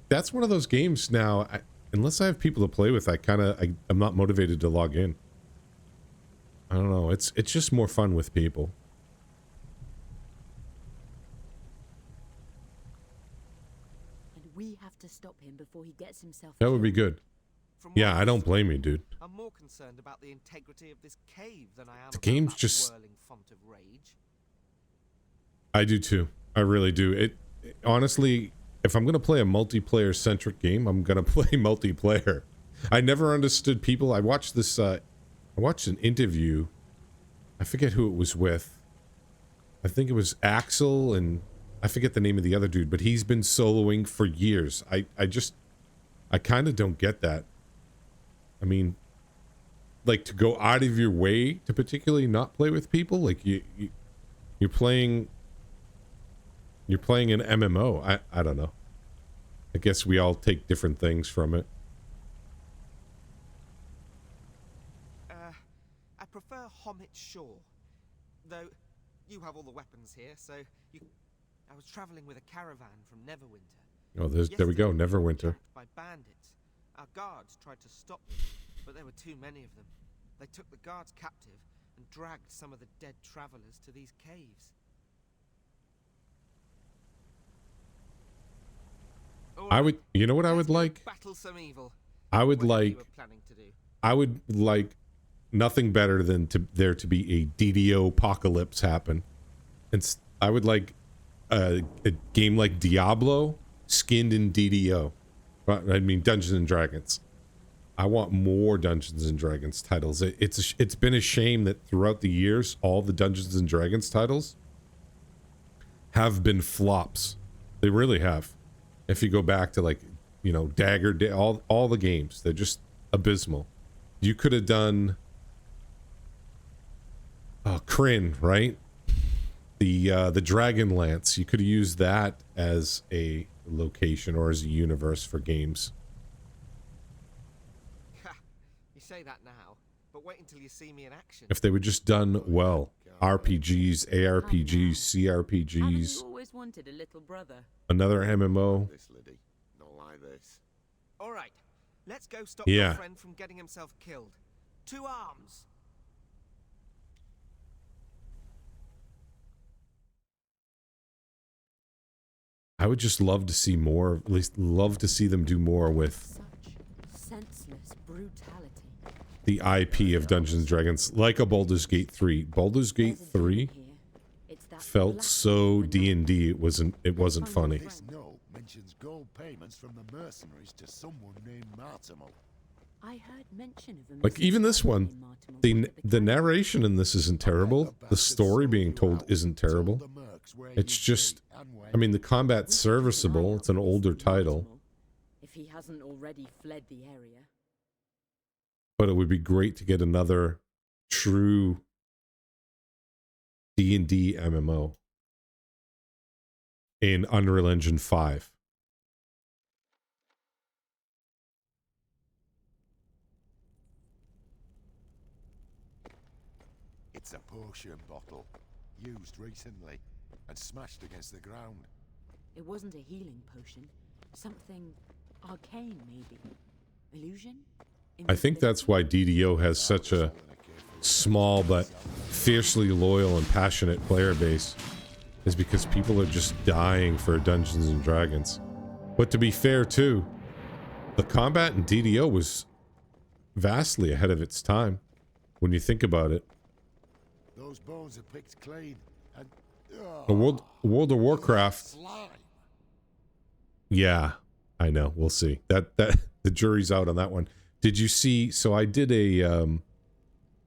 That's one of those games now, unless I have people to play with, I'm not motivated to log in. I don't know, it's just more fun with people. And we have to stop him before he gets himself That would be killed. good. Yeah, I don't blame you, dude. I'm more concerned about the integrity of this cave than I am The about game's that just... whirling font of rage. I do too. I really do. Honestly, if I'm gonna play a multiplayer centric game, I'm gonna play multiplayer. I never understood people. I watched this. I watched an interview. I forget who it was with. I think it was Axel, and I forget the name of the other dude. But he's been soloing for years. I kind of don't get that. I mean, like, to go out of your way to particularly not play with people, like you're playing an MMO. I don't know. I guess we all take different things from it. I prefer Homit Shaw, though you have all the weapons here. So I was traveling with a caravan from Neverwinter. Oh, there we go, Neverwinter. Attacked by bandits. Our guards tried to stop them, but there were too many of them. They took the guards captive and dragged some of the dead travelers to these caves. I would, you know what I would like? Battle some evil. I would Whatever you like, were planning to do. I would like nothing better than there to be a DDO apocalypse happen. And I would like a game like Diablo skinned in DDO. I mean Dungeons and Dragons. I want more Dungeons and Dragons titles. It's been a shame that throughout the years all the Dungeons and Dragons titles have been flops. They really have. If you go back to, like, you know, Dagger Day, all the games, they're just abysmal. You could have done Kryn, right? The Dragonlance. You could have used that as a location or as a universe for games. You say that now, but wait until you see me in action. If they were just done well. RPGs, ARPGs, Haven't you CRPGs, always wanted a little brother? another MMO. This, Liddy. Not like this. All right, let's go stop Yeah. your friend from getting himself killed. To arms. I would just love to see more, at least love to see them do more with Such senseless brutality. the IP of Dungeons and Dragons, like a Baldur's Gate 3. Baldur's Gate 3 felt so D&D, it wasn't funny. This note mentions gold payments from the mercenaries to someone named Martimal. I heard mention of a Like, even this one, the narration in this isn't terrible. The story being told isn't terrible. It's just, I mean, the combat's serviceable. It's an older title. If he hasn't already fled the area. But it would be great to get another true D&D MMO in Unreal Engine 5. It's a potion bottle, used recently, and smashed against the ground. It wasn't a healing potion. Something arcane, maybe. Illusion? I think that's why DDO has such a small but fiercely loyal and passionate player base. is because people are just dying for Dungeons and Dragons. But to be fair too, the combat in DDO was vastly ahead of its time when you think about it. Those bones are picked clean and A World of Warcraft. slime. Yeah, I know. We'll see. That the jury's out on that one. Did you see? So I did an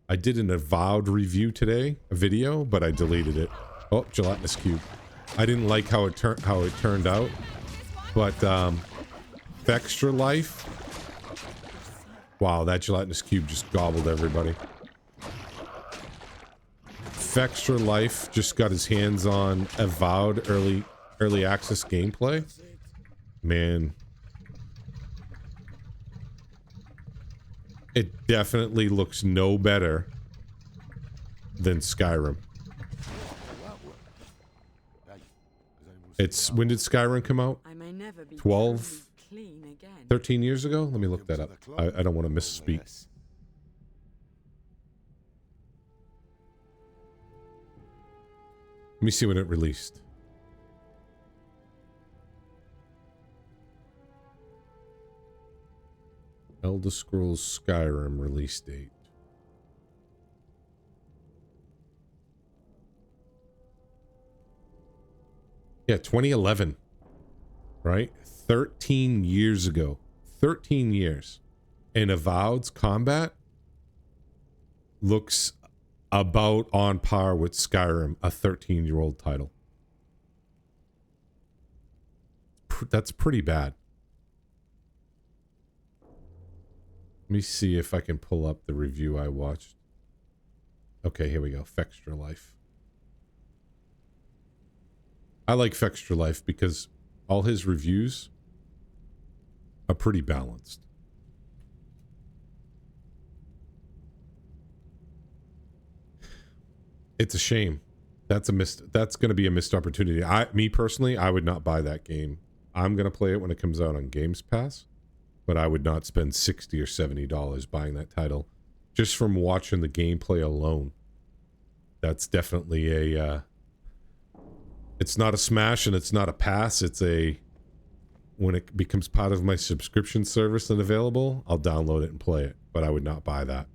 Avowed review today, a video, but I deleted it. Oh, gelatinous cube. I didn't like how it turned out, but Extra Life. Wow, that gelatinous cube just gobbled everybody. Extra Life just got his hands on Avowed early access gameplay. Man, it definitely looks no better than Skyrim. It's, when did Skyrim come out? I may never be 12, clean again. 13 years ago? Let me look that up. I don't want to misspeak. Let me see when it released. Elder Scrolls Skyrim release date. Yeah, 2011. Right? 13 years ago. 13 years. And Avowed's combat looks about on par with Skyrim, a 13-year-old title. That's pretty bad. Let me see if I can pull up the review I watched. Okay, here we go. Fextra Life. I like Fextra Life because all his reviews are pretty balanced. It's a shame. That's going to be a missed opportunity. Me personally, I would not buy that game. I'm going to play it when it comes out on Games Pass, but I would not spend $60 or $70 buying that title just from watching the gameplay alone. That's definitely a it's not a smash and it's not a pass. It's a, when it becomes part of my subscription service and available, I'll download it and play it, but I would not buy that.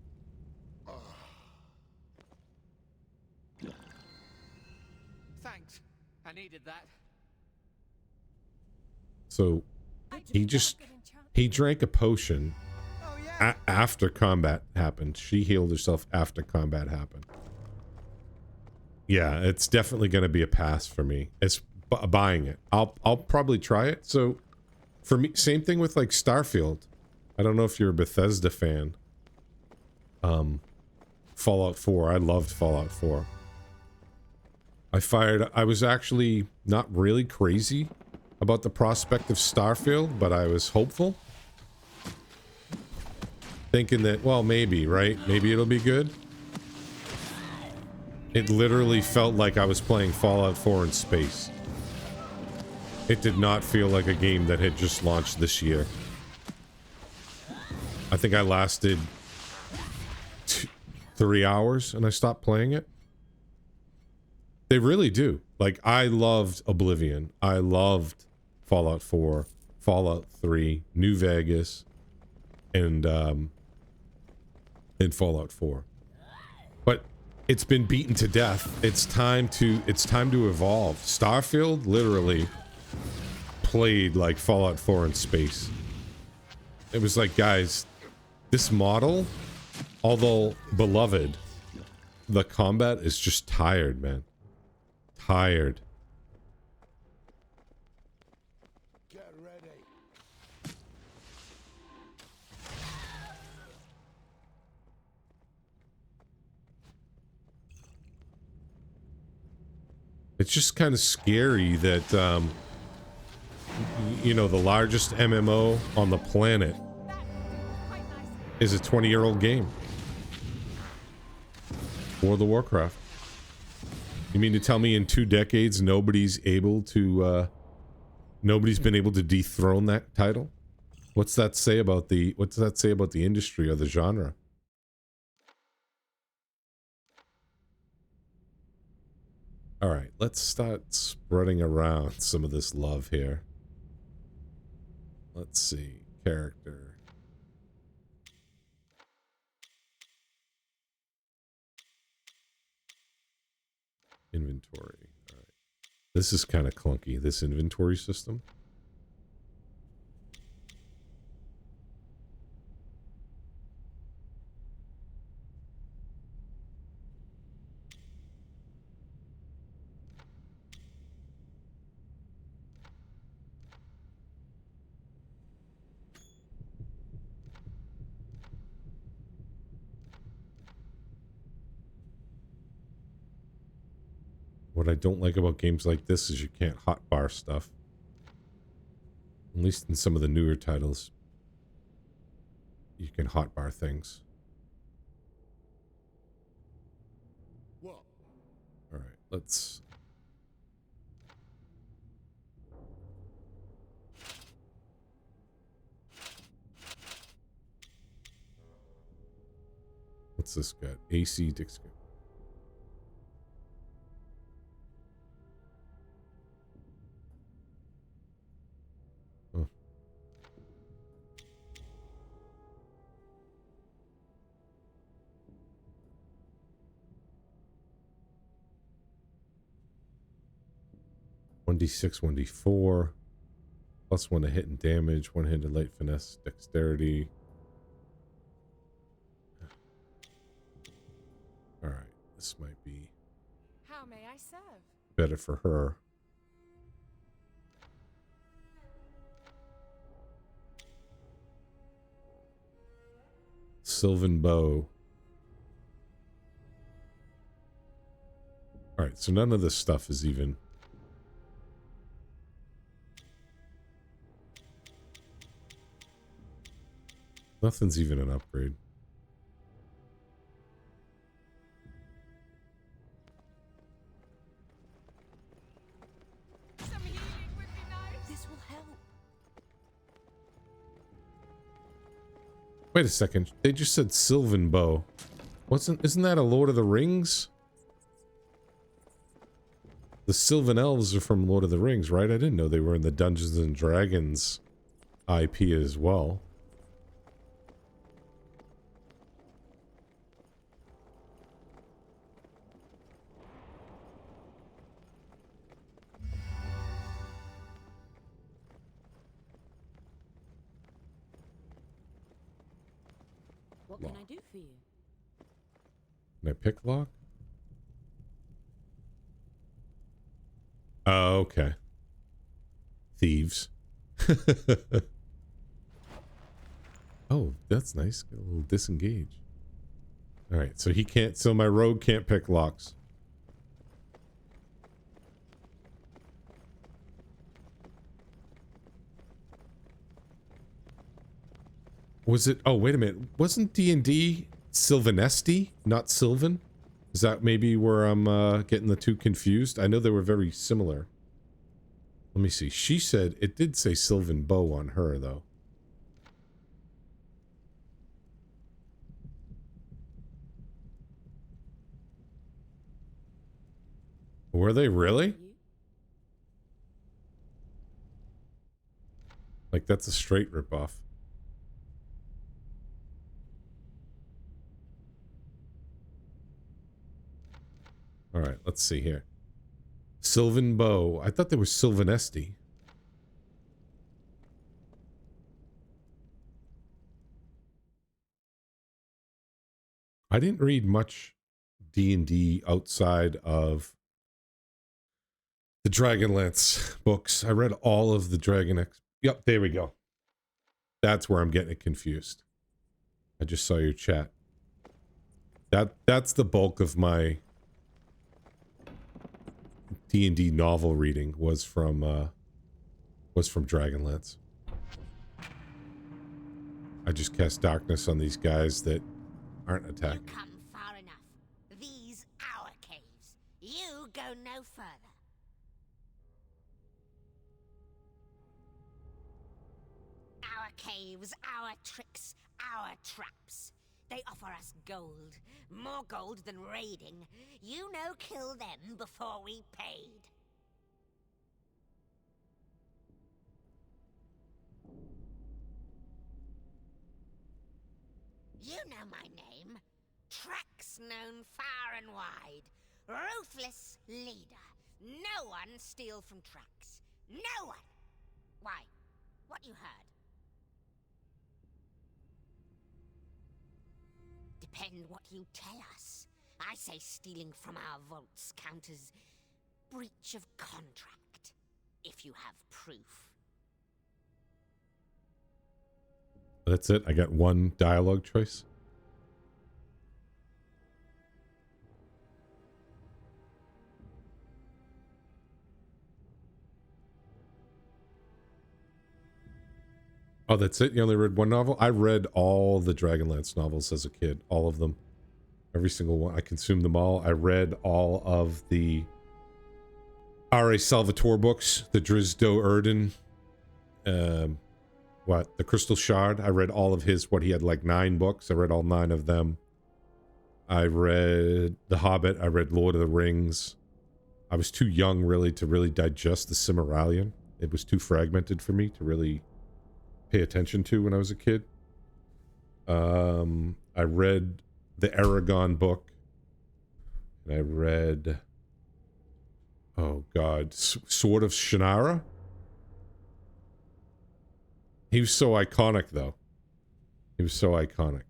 Thanks. I needed that. So he drank a potion after combat happened. She healed herself after combat happened. Yeah, it's definitely going to be a pass for me. It's buying it. I'll probably try it. So for me, same thing with like Starfield. I don't know if you're a Bethesda fan. Fallout 4. I loved Fallout 4. I was actually not really crazy about the prospect of Starfield, but I was hopeful. Thinking that, well, maybe, right? Maybe it'll be good. It literally felt like I was playing Fallout 4 in space. It did not feel like a game that had just launched this year. I think I lasted 3 hours and I stopped playing it. They really do. Like, I loved Oblivion. I loved Fallout 4, Fallout 3, New Vegas, and Fallout 4. But it's been beaten to death. It's time to evolve. Starfield literally played like Fallout 4 in space. It was like, guys, this model, although beloved, the combat is just tired, man. Tired. Get ready. It's just kind of scary that, you know, the largest MMO on the planet is a 20-year-old game. World of Warcraft. You mean to tell me in 2 decades nobody's been able to dethrone that title? What's that say about the industry or the genre? All right, let's start spreading around some of this love here. Let's see. Character. Inventory. All right. This is kind of clunky, this inventory system. What I don't like about games like this is you can't hotbar stuff. At least in some of the newer titles, you can hotbar things. What? All right, let's... What's this got? AC Dixon. Oh. (1d6, 1d4). +1 to hit and damage, 1 hit to light finesse, dexterity. Alright, this might be How may I serve? better for her. Sylvan bow. Alright, so none of this stuff is even... Nothing's even an upgrade. Some healing would be nice. This will help. Wait a second. They just said Sylvan bow. Isn't that a Lord of the Rings? The Sylvan Elves are from Lord of the Rings, right? I didn't know they were in the Dungeons and Dragons IP as well. What can I do for you? Can I pick lock? Oh, okay. Thieves. Oh, that's nice. Get a little disengage. All right, so he can't. So my rogue can't pick locks. Was it? Oh, wait a minute. Wasn't D&D Sylvanesti, not Sylvan? Is that maybe where I'm getting the two confused? I know they were very similar. Let me see. She said it did say Sylvan bow on her, though. Were they really? Like, that's a straight ripoff. All right, let's see here. Sylvan bow. I thought they were Sylvanesti. I didn't read much D&D outside of the Dragonlance books. I read all of the Dragon X. Yep, there we go. That's where I'm getting it confused. I just saw your chat. That's the bulk of my D&D novel reading was from Dragonlance. I just cast darkness on these guys that aren't attacking. You come far enough. These our caves. You go no further. Our caves, our tricks, our traps. They offer us gold. More gold than raiding. You know, kill them before we paid. You know my name. Tracks known far and wide. Ruthless leader. No one steal from Tracks. No one! Why? What you heard? Depend what you tell us. I say stealing from our vaults count as breach of contract, if you have proof. That's it. I got one dialogue choice. Oh, that's it? You only read one novel? I read all the Dragonlance novels as a kid. All of them. Every single one. I consumed them all. I read all of the R.A. Salvatore books. The Drizdo Erden. The Crystal Shard. I read all of his, he had like 9 books. I read all 9 of them. I read The Hobbit. I read Lord of the Rings. I was too young, really, to really digest the Silmarillion. It was too fragmented for me to really pay attention to when I was a kid. I read the Aragon book. And I read... Oh, God. Sword of Shannara? He was so iconic, though. He was so iconic.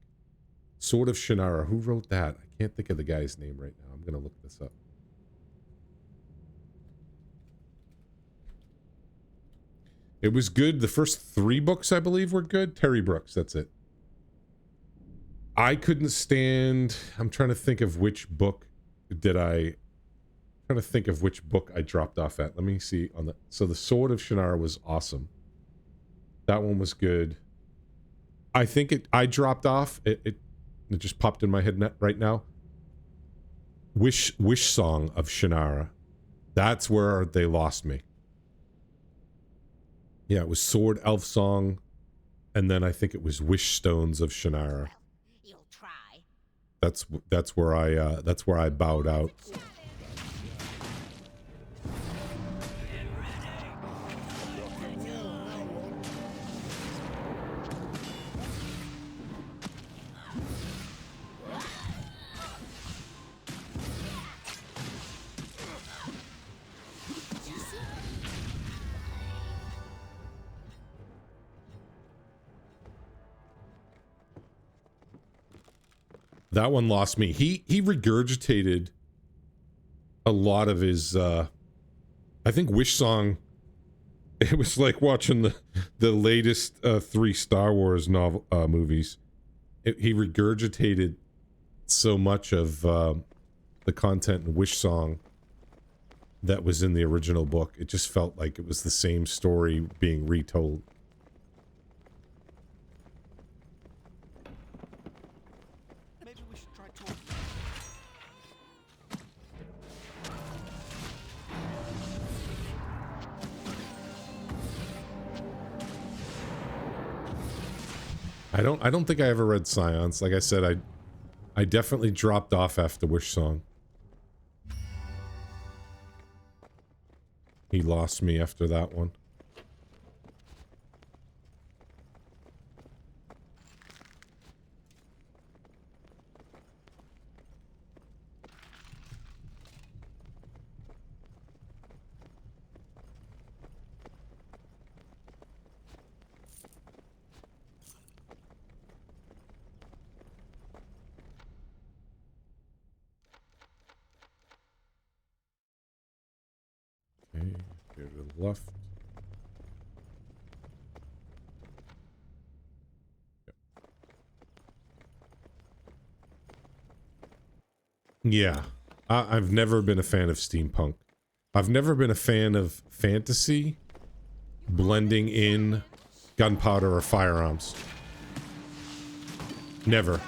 Sword of Shannara. Who wrote that? I can't think of the guy's name right now. I'm going to look this up. It was good. The first 3 books, I believe, were good. Terry Brooks, that's it. I couldn't stand... I'm trying to think of which book I dropped off at. Let me see. So the Sword of Shannara was awesome. That one was good. I think I dropped off. It just popped in my head right now. Wish Song of Shannara. That's where they lost me. Yeah, it was Sword Elf Song, and then I think it was Wish Stones of Shannara. Well, you'll try. That's where I bowed out. That one lost me. He regurgitated a lot of his I think Wish Song, it was like watching the latest 3 Star Wars movies. He regurgitated so much of the content in Wish Song that was in the original book. It just felt like it was the same story being retold. I don't think I ever read Scions. Like I said, I definitely dropped off after Wish Song. He lost me after that one. Okay, here to the left. Yeah, I've never been a fan of steampunk. I've never been a fan of fantasy blending in gunpowder or firearms. Never.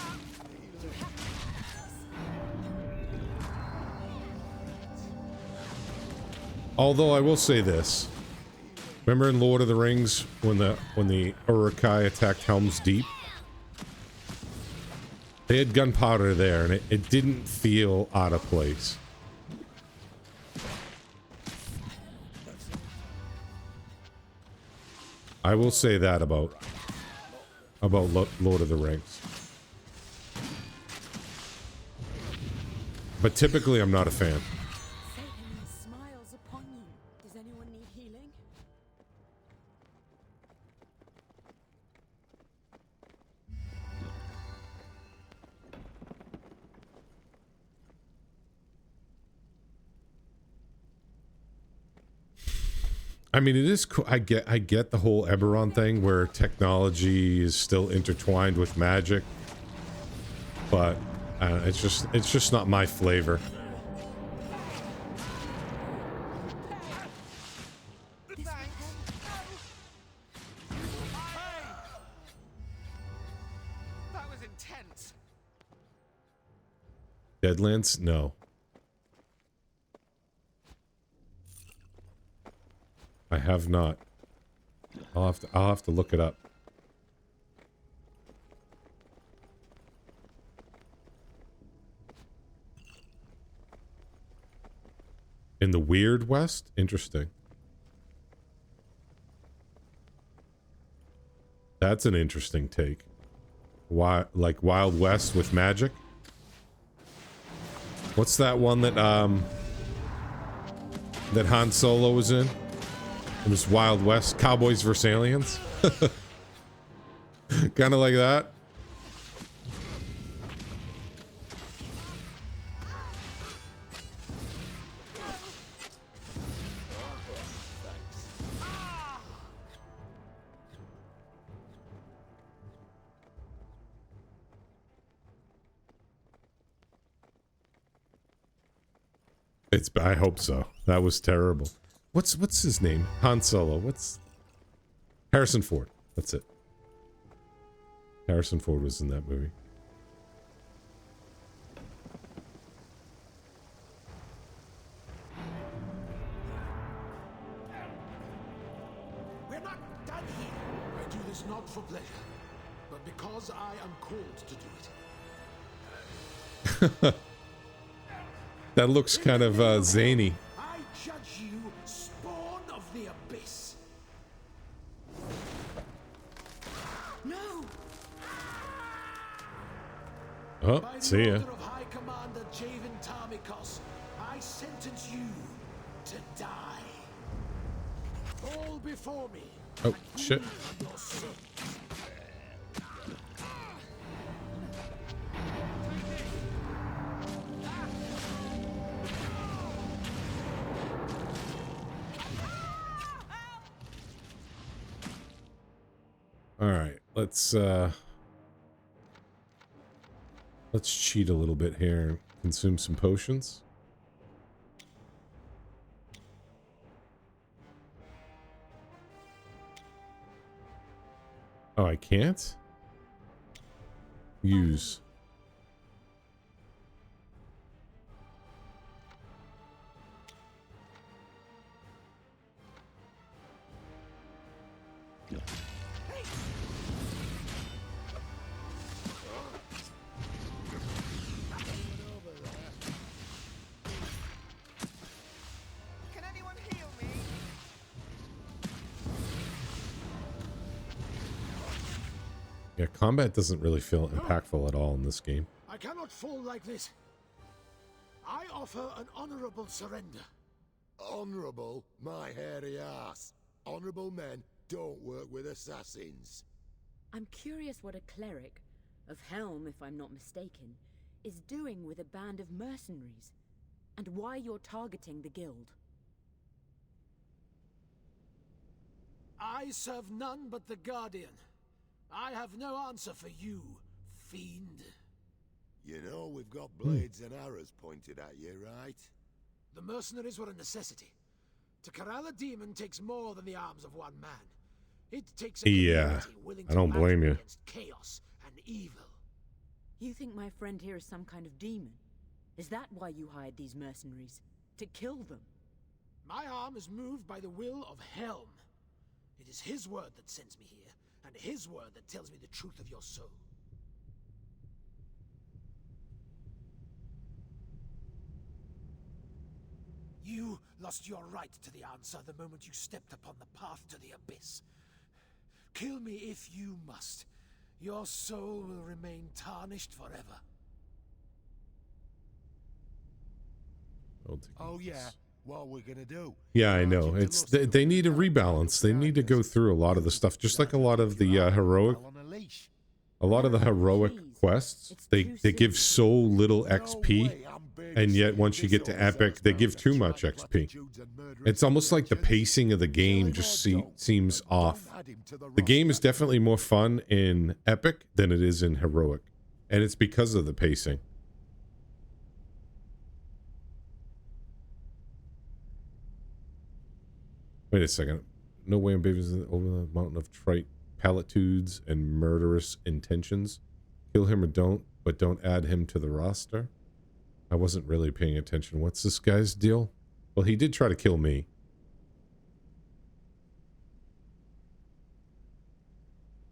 Although I will say this. Remember in Lord of the Rings when the Uruk-hai attacked Helm's Deep? They had gunpowder there, and it didn't feel out of place. I will say that about Lord of the Rings. But typically, I'm not a fan. Satan smiles upon you. Does anyone need healing? I mean, it is cool. I get the whole Eberron thing where technology is still intertwined with magic, but it's just not my flavor. That was intense. Deadlands? No. I have not. I'll have to look it up. In the Weird West? Interesting. That's an interesting take. Why, like Wild West with magic? What's that one that that Han Solo was in? It was Wild West, Cowboys vs. Aliens. Kind of like that. I hope so. That was terrible. What's his name? Han Solo. What's Harrison Ford. That's it. Harrison Ford was in that movie. We're not done here. I do this not for pleasure, but because I am called to do it. That looks kind of zany. I judge you spawn of the abyss. No. Oh, By the see ya. order of High Commander Javen Tarmikos, I sentence you to die. All before me. Oh, shit. Your sins. All right, let's cheat a little bit here and consume some potions. Oh, I can't? Use. Can anyone heal me? Yeah, combat doesn't really feel impactful at all in this game. I cannot fall like this. I offer an honorable surrender. Honourable, my hairy ass. Honourable men don't work with assassins. I'm curious what a cleric, of Helm if I'm not mistaken, is doing with a band of mercenaries, and why you're targeting the guild. I serve none but the Guardian. I have no answer for you, fiend. You know we've got blades and arrows pointed at you, right? The mercenaries were a necessity. To corral a demon takes more than the arms of one man. It takes a community willing I don't to blame battle you. against chaos and evil. You think my friend here is some kind of demon? Is that why you hired these mercenaries? To kill them? My arm is moved by the will of Helm. It is his word that sends me here, and his word that tells me the truth of your soul. You lost your right to the answer the moment you stepped upon the path to the abyss. Kill me if you must. Your soul will remain tarnished forever. Oh yeah, what we're gonna do? Yeah, I know. It's they need a rebalance. They need to go through a lot of the stuff, just like a lot of the heroic. A lot of the heroic quests, they give so little XP, and yet once you get to epic, they give too much XP. It's almost like the pacing of the game just seems off. The game is definitely more fun in epic than it is in heroic, and it's because of the pacing. Wait a second. No way I'm babies over the mountain of trite platitudes and murderous intentions. Kill him or don't, but don't add him to the roster. I wasn't really paying attention. What's this guy's deal? Well, he did try to kill me.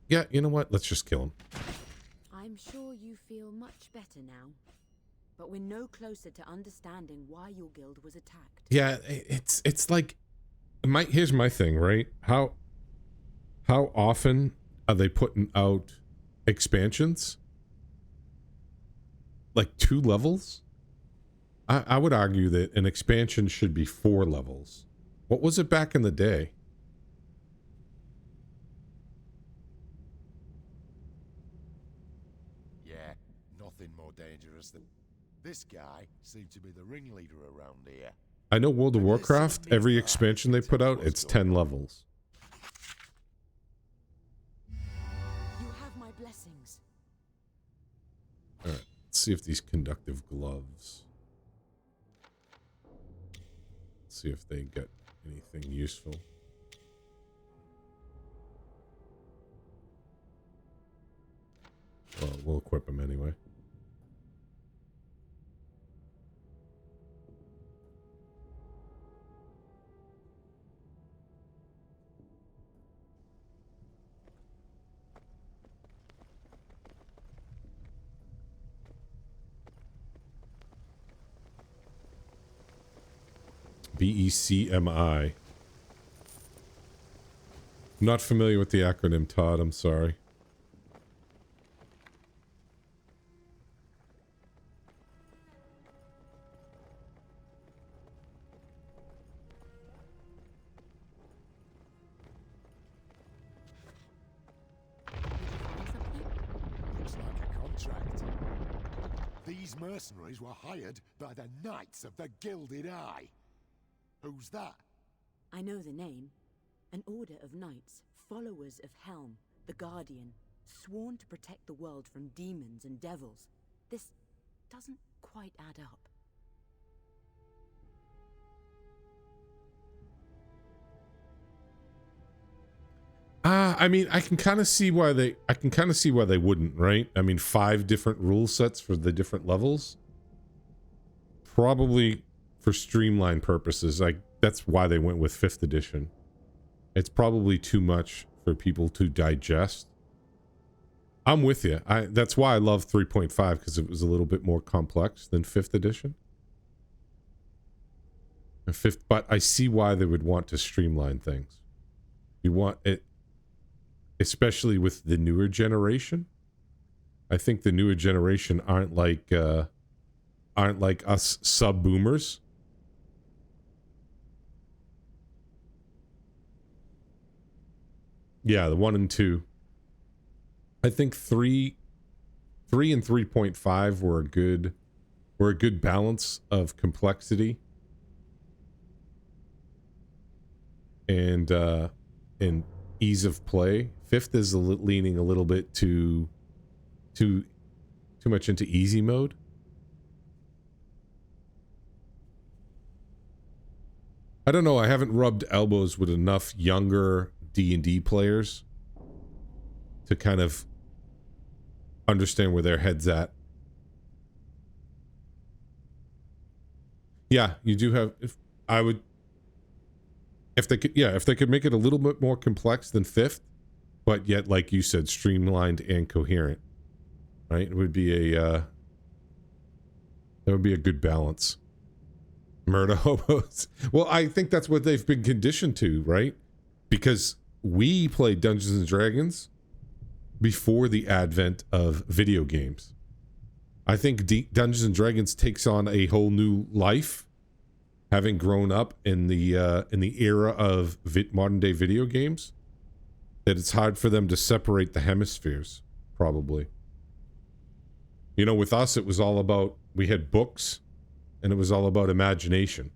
Yeah, you know what? Let's just kill him. I'm sure you feel much better now, but we're no closer to understanding why your guild was attacked. Yeah, it's like here's my thing, right? How often are they putting out expansions? Like 2 levels? I would argue that an expansion should be 4 levels. What was it back in the day? Yeah, nothing more dangerous than... This guy seemed to be the ringleader around here. I know World of Warcraft, every expansion they put out, it's 10 levels. You have my blessings. Alright, let's see if these conductive gloves. Let's see if they get anything useful. Well, we'll equip them anyway. BECMI. Not familiar with the acronym, Todd. I'm sorry. Looks like a contract. These mercenaries were hired by the Knights of the Gilded Eye. Who's that? I know the name. An order of knights, followers of Helm, the Guardian, sworn to protect the world from demons and devils. This doesn't quite add up. I mean, I can kind of see why they wouldn't, right? I mean, 5 different rule sets for the different levels. Probably for streamline purposes, like that's why they went with 5th edition. It's probably too much for people to digest. I'm with you. That's why I love 3.5, because it was a little bit more complex than 5th edition. And 5th, but I see why they would want to streamline things. You want it, especially with the newer generation. I think the newer generation aren't like us sub-boomers. Yeah, the 1 and 2. I think 3 and 3.5 were a good balance of complexity and ease of play. 5th is leaning a little bit too much into easy mode. I don't know. I haven't rubbed elbows with enough younger D&D players to kind of understand where their head's at. Yeah, you do have. If they could make it a little bit more complex than 5th, but yet, like you said, streamlined and coherent, right? It would be that would be a good balance. Murder hobos. Well, I think that's what they've been conditioned to, right? Because we played Dungeons and Dragons before the advent of video games. I think Dungeons and Dragons takes on a whole new life, having grown up in the era of modern day video games. That it's hard for them to separate the hemispheres, probably. You know, with us, it was all about, we had books, and it was all about imagination,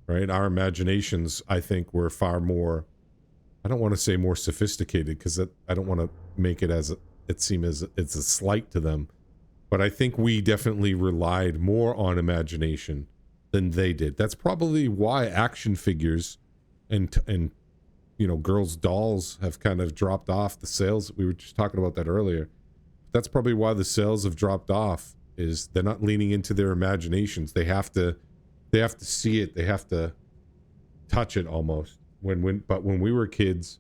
right? Our imaginations, I think, were far more, I don't want to say more sophisticated, because I don't want to make it as, it seem as it's a slight to them. But I think we definitely relied more on imagination than they did. That's probably why action figures and you know, girls' dolls have kind of dropped off the sales. We were just talking about that earlier. That's probably why the sales have dropped off, is they're not leaning into their imaginations. They have to see it. They have to touch it almost. But when we were kids,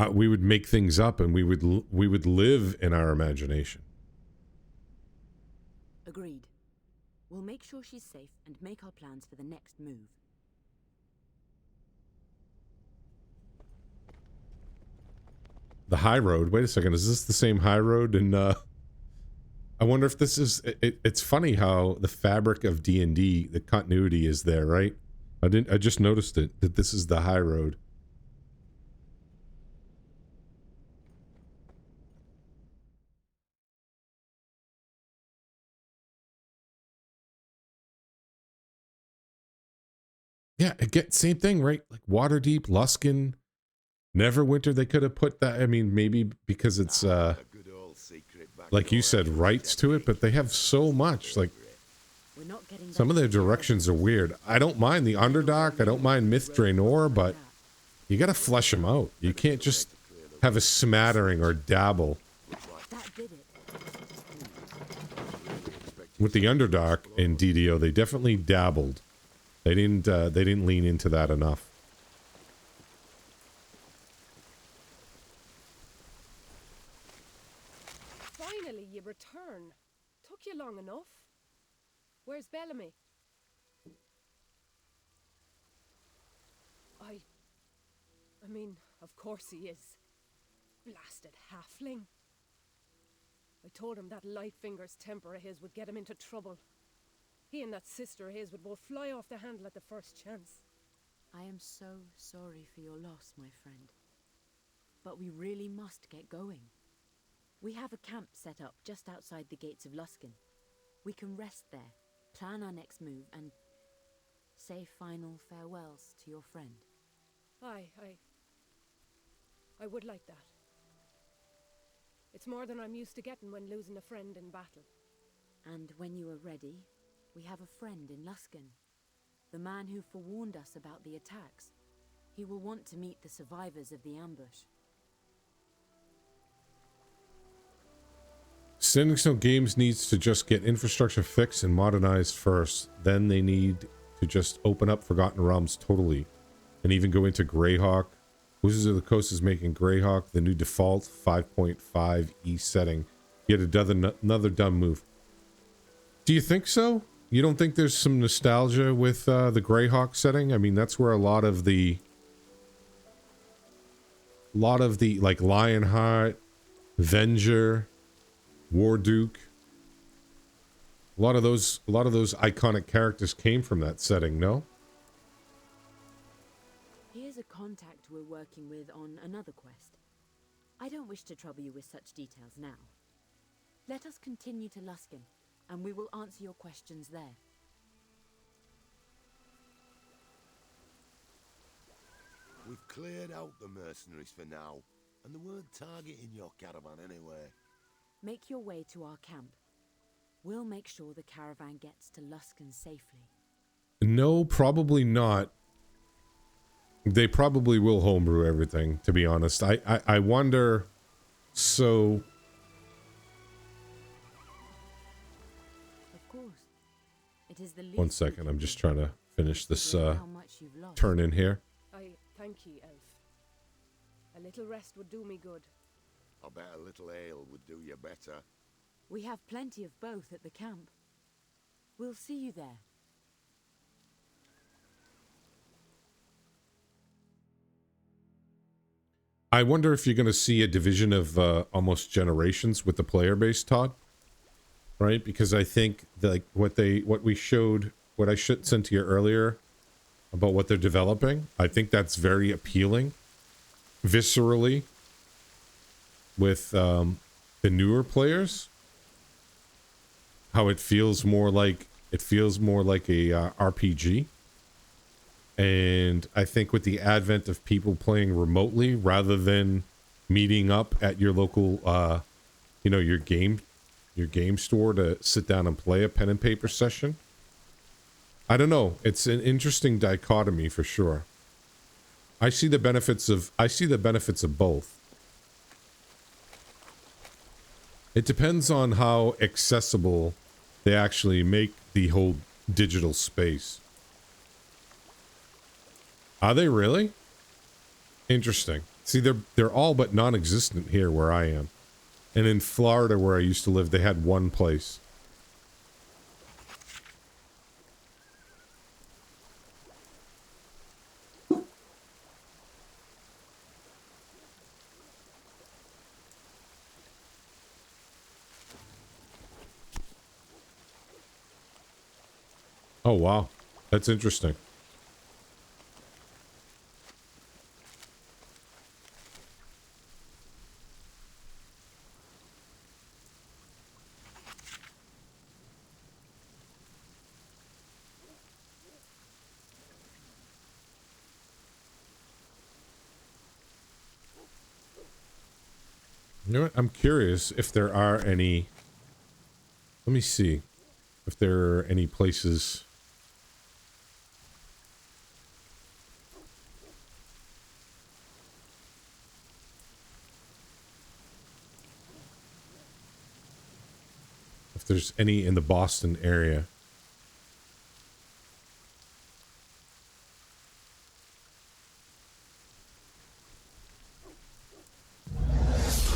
we would make things up, and we would live in our imagination. Agreed. We'll make sure she's safe and make our plans for the next move. The high road. Wait a second. Is this the same high road? And I wonder if this is. It's funny how the fabric of D&D, the continuity is there, right? I just noticed it, that this is the high road. Yeah, again, same thing, right? Like Waterdeep, Luskan, Neverwinter. They could have put that. I mean, maybe because it's like you said, rights to it, but they have so much. Like, some of their directions are weird. I don't mind the Underdark. I don't mind Myth Draenor, but you got to flesh them out. You can't just have a smattering or dabble. With the Underdark in DDO, they definitely dabbled. They didn't lean into that enough. Finally, you return. Took you long enough. Where's Bellamy? I mean, of course he is. Blasted halfling. I told him that Lightfinger's temper of his would get him into trouble. He and that sister of his would both fly off the handle at the first chance. I am so sorry for your loss, my friend. But we really must get going. We have a camp set up just outside the gates of Luskan. We can rest there, plan our next move, and say final farewells to your friend. Aye, I would like that. It's more than I'm used to getting when losing a friend in battle. And when you are ready, we have a friend in Luskan. The man who forewarned us about the attacks. He will want to meet the survivors of the ambush. Standing Stone Games needs to just get infrastructure fixed and modernized first. Then they need to just open up Forgotten Realms totally. And even go into Greyhawk. Wizards of the Coast is making Greyhawk the new default 5.5e setting. Yet another dumb move. Do you think so? You don't think there's some nostalgia with the Greyhawk setting? I mean, that's where a lot of the like Lionheart, Venger, Warduke, a lot of those iconic characters came from that setting, no? Here's a contact we're working with on another quest. I don't wish to trouble you with such details now. Let us continue to Luskan, and we will answer your questions there. We've cleared out the mercenaries for now, and they weren't targeting your caravan anyway. Make your way to our camp. We'll make sure the caravan gets to Luskan safely. No, probably not. They probably will homebrew everything, to be honest. I wonder... So... Of course. It is the least. One second, I'm just trying to finish this turn in here. I thank ye, Elf. A little rest would do me good. I bet a little ale would do you better. We have plenty of both at the camp. We'll see you there. I wonder if you're going to see a division of almost generations with the player base, Todd. Right? Because I think like what I sent to you earlier about what they're developing, I think that's very appealing viscerally with the newer players. How it feels more like a RPG. And I think with the advent of people playing remotely rather than meeting up at your local your game store to sit down and play a pen and paper session. I don't know. It's an interesting dichotomy for sure. I see the benefits of both. It depends on how accessible they actually make the whole digital space. Are they really? Interesting. See, they're all but non-existent here where I am. And in Florida where I used to live, they had one place. Oh, wow. That's interesting. You know what? I'm curious if there are any... Let me see if there are any places... If there's any in the Boston area.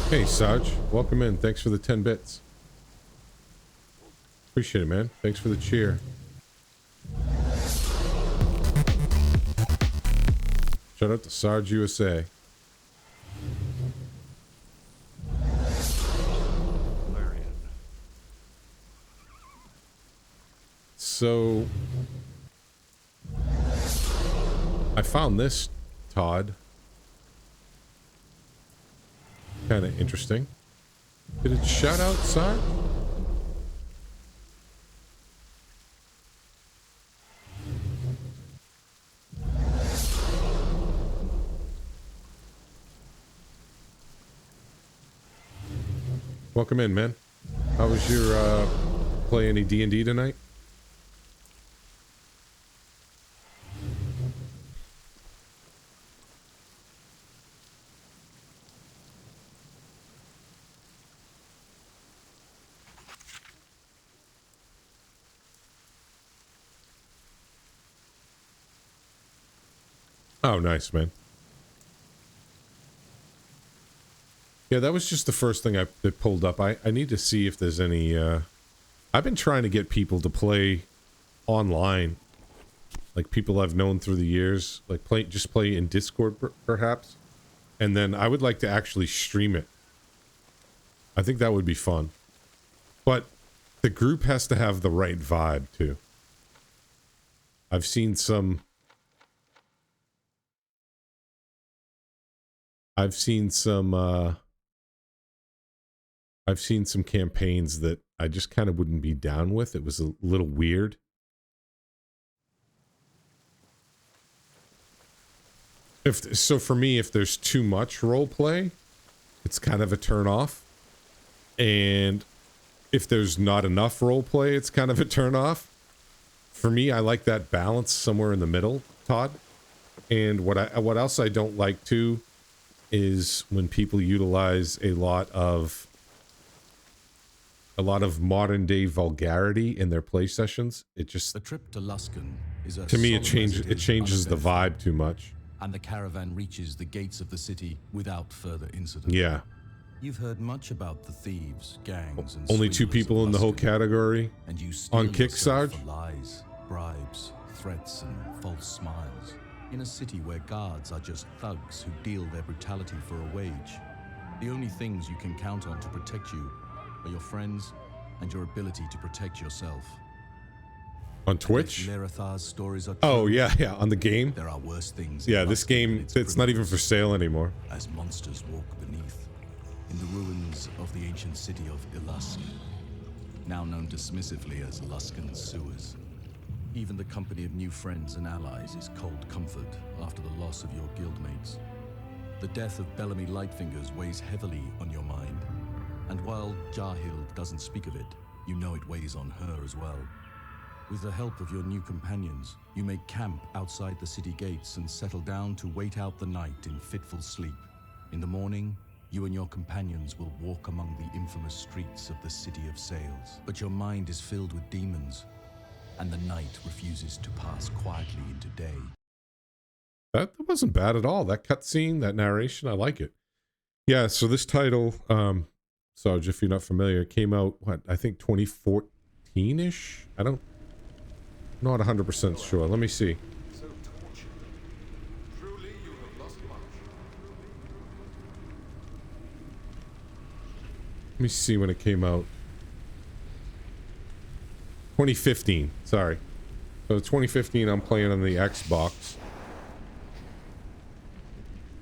Hey, Saj. Welcome in. Thanks for the 10 bits. Appreciate it, man. Thanks for the cheer. Shout out to Sarge USA. So, I found this, Todd. Kind of interesting. Did it shout out, Sarge? Welcome in, man. How was your play any D&D tonight? Oh, nice, man. Yeah, that was just the first thing that pulled up. I need to see if there's any... I've been trying to get people to play online. Like people I've known through the years. Like just play in Discord, perhaps. And then I would like to actually stream it. I think that would be fun. But the group has to have the right vibe, too. I've seen some campaigns that I just kind of wouldn't be down with. It was a little weird. So for me, if there's too much role play, it's kind of a turn off. And if there's not enough role play, it's kind of a turn off. For me, I like that balance somewhere in the middle, Todd. And what else I don't like too is when people utilize a lot of modern day vulgarity in their play sessions. It just the trip to Luskan is a to me it solemn changes the uneventful, vibe too much. and the caravan reaches the gates of the city without further incident. Yeah. You've heard much about the thieves, gangs, and Only 2 swindlers people of in the whole Luskan, category and you steal on Kick, yourself Sarge? for lies, bribes, threats, and false smiles. In a city where guards are just thugs who deal their brutality for a wage, the only things you can count on to protect you are your friends and your ability to protect yourself. On Twitch? Lerathar's stories are true. Oh, yeah, on the game? There are worse things. Yeah, this game, it's not even for sale anymore. As monsters walk beneath, in the ruins of the ancient city of Ilusk, now known dismissively as Luskan's sewers. Even the company of new friends and allies is cold comfort after the loss of your guildmates. The death of Bellamy Lightfingers weighs heavily on your mind, and while Jarhild doesn't speak of it, you know it weighs on her as well. With the help of your new companions, you make camp outside the city gates and settle down to wait out the night in fitful sleep. In the morning, you and your companions will walk among the infamous streets of the City of Sails. But your mind is filled with demons, and the night refuses to pass quietly into day. That wasn't bad at all. That cutscene, that narration, I like it. Yeah, so this title, Sarge, if you're not familiar, came out, what, I think 2014-ish? I'm not 100% sure. Let me see. Let me see when it came out. 2015, sorry. So 2015, I'm playing on the Xbox.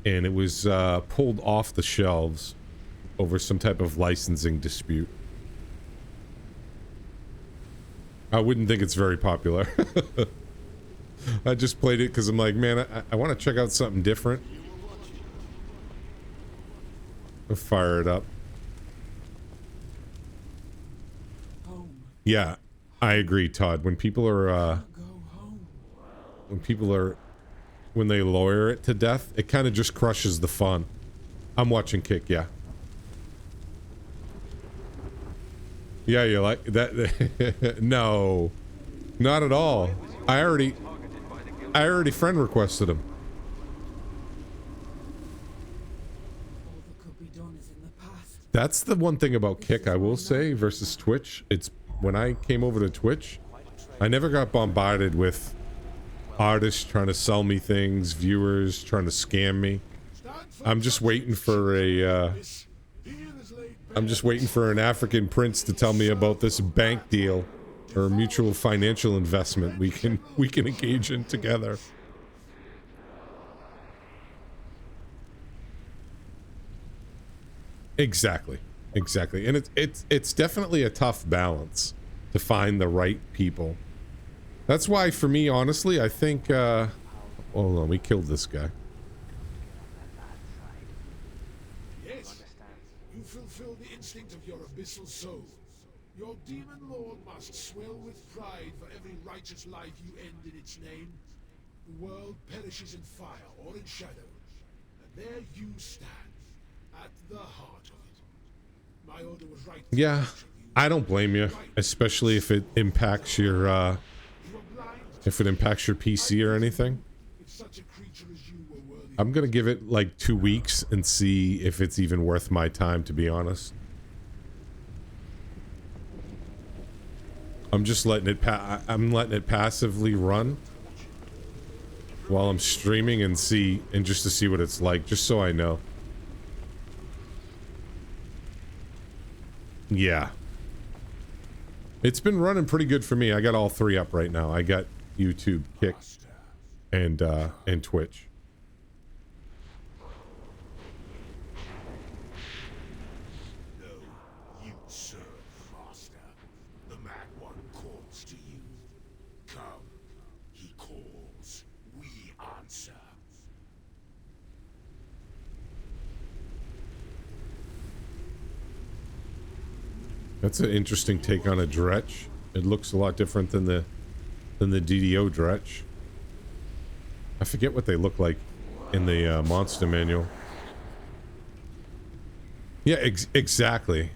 And it was pulled off the shelves over some type of licensing dispute. I wouldn't think it's very popular. I just played it because I'm like, man, I want to check out something different. I'll fire it up. Yeah, I agree, Todd. When people are, when they lawyer it to death, it kind of just crushes the fun. I'm watching Kick, yeah. Yeah, you like that? No, not at all. I already friend requested him. That's the one thing about Kick, I will say, versus Twitch. It's when I came over to Twitch, I never got bombarded with artists trying to sell me things, viewers trying to scam me. I'm just waiting for a I'm just waiting for an African prince to tell me about this bank deal or mutual financial investment we can engage in together. Exactly. And it's definitely a tough balance to find the right people. That's why, for me, honestly, I think hold on, we killed this guy. Yes, you fulfill the instinct of your abyssal soul. Your demon lord must swell with pride for every righteous life you end in its name. The world perishes in fire or in shadow, and there you stand, at the heart of it. My order was right. Yeah, I don't blame you, especially if it impacts your PC or anything. I'm gonna give it like 2 weeks and see if it's even worth my time, to be honest. I'm just letting it I'm letting it passively run while I'm streaming and just to see what it's like, just so I know. Yeah. It's been running pretty good for me. I got all 3 up right now. I got YouTube, Kick, and Twitch. No, you serve, Master. The Mad One calls to you. Come, he calls. We answer. That's an interesting take on a Dretch. It looks a lot different than the DDO Dretch. I forget what they look like in the monster manual. Yeah, exactly.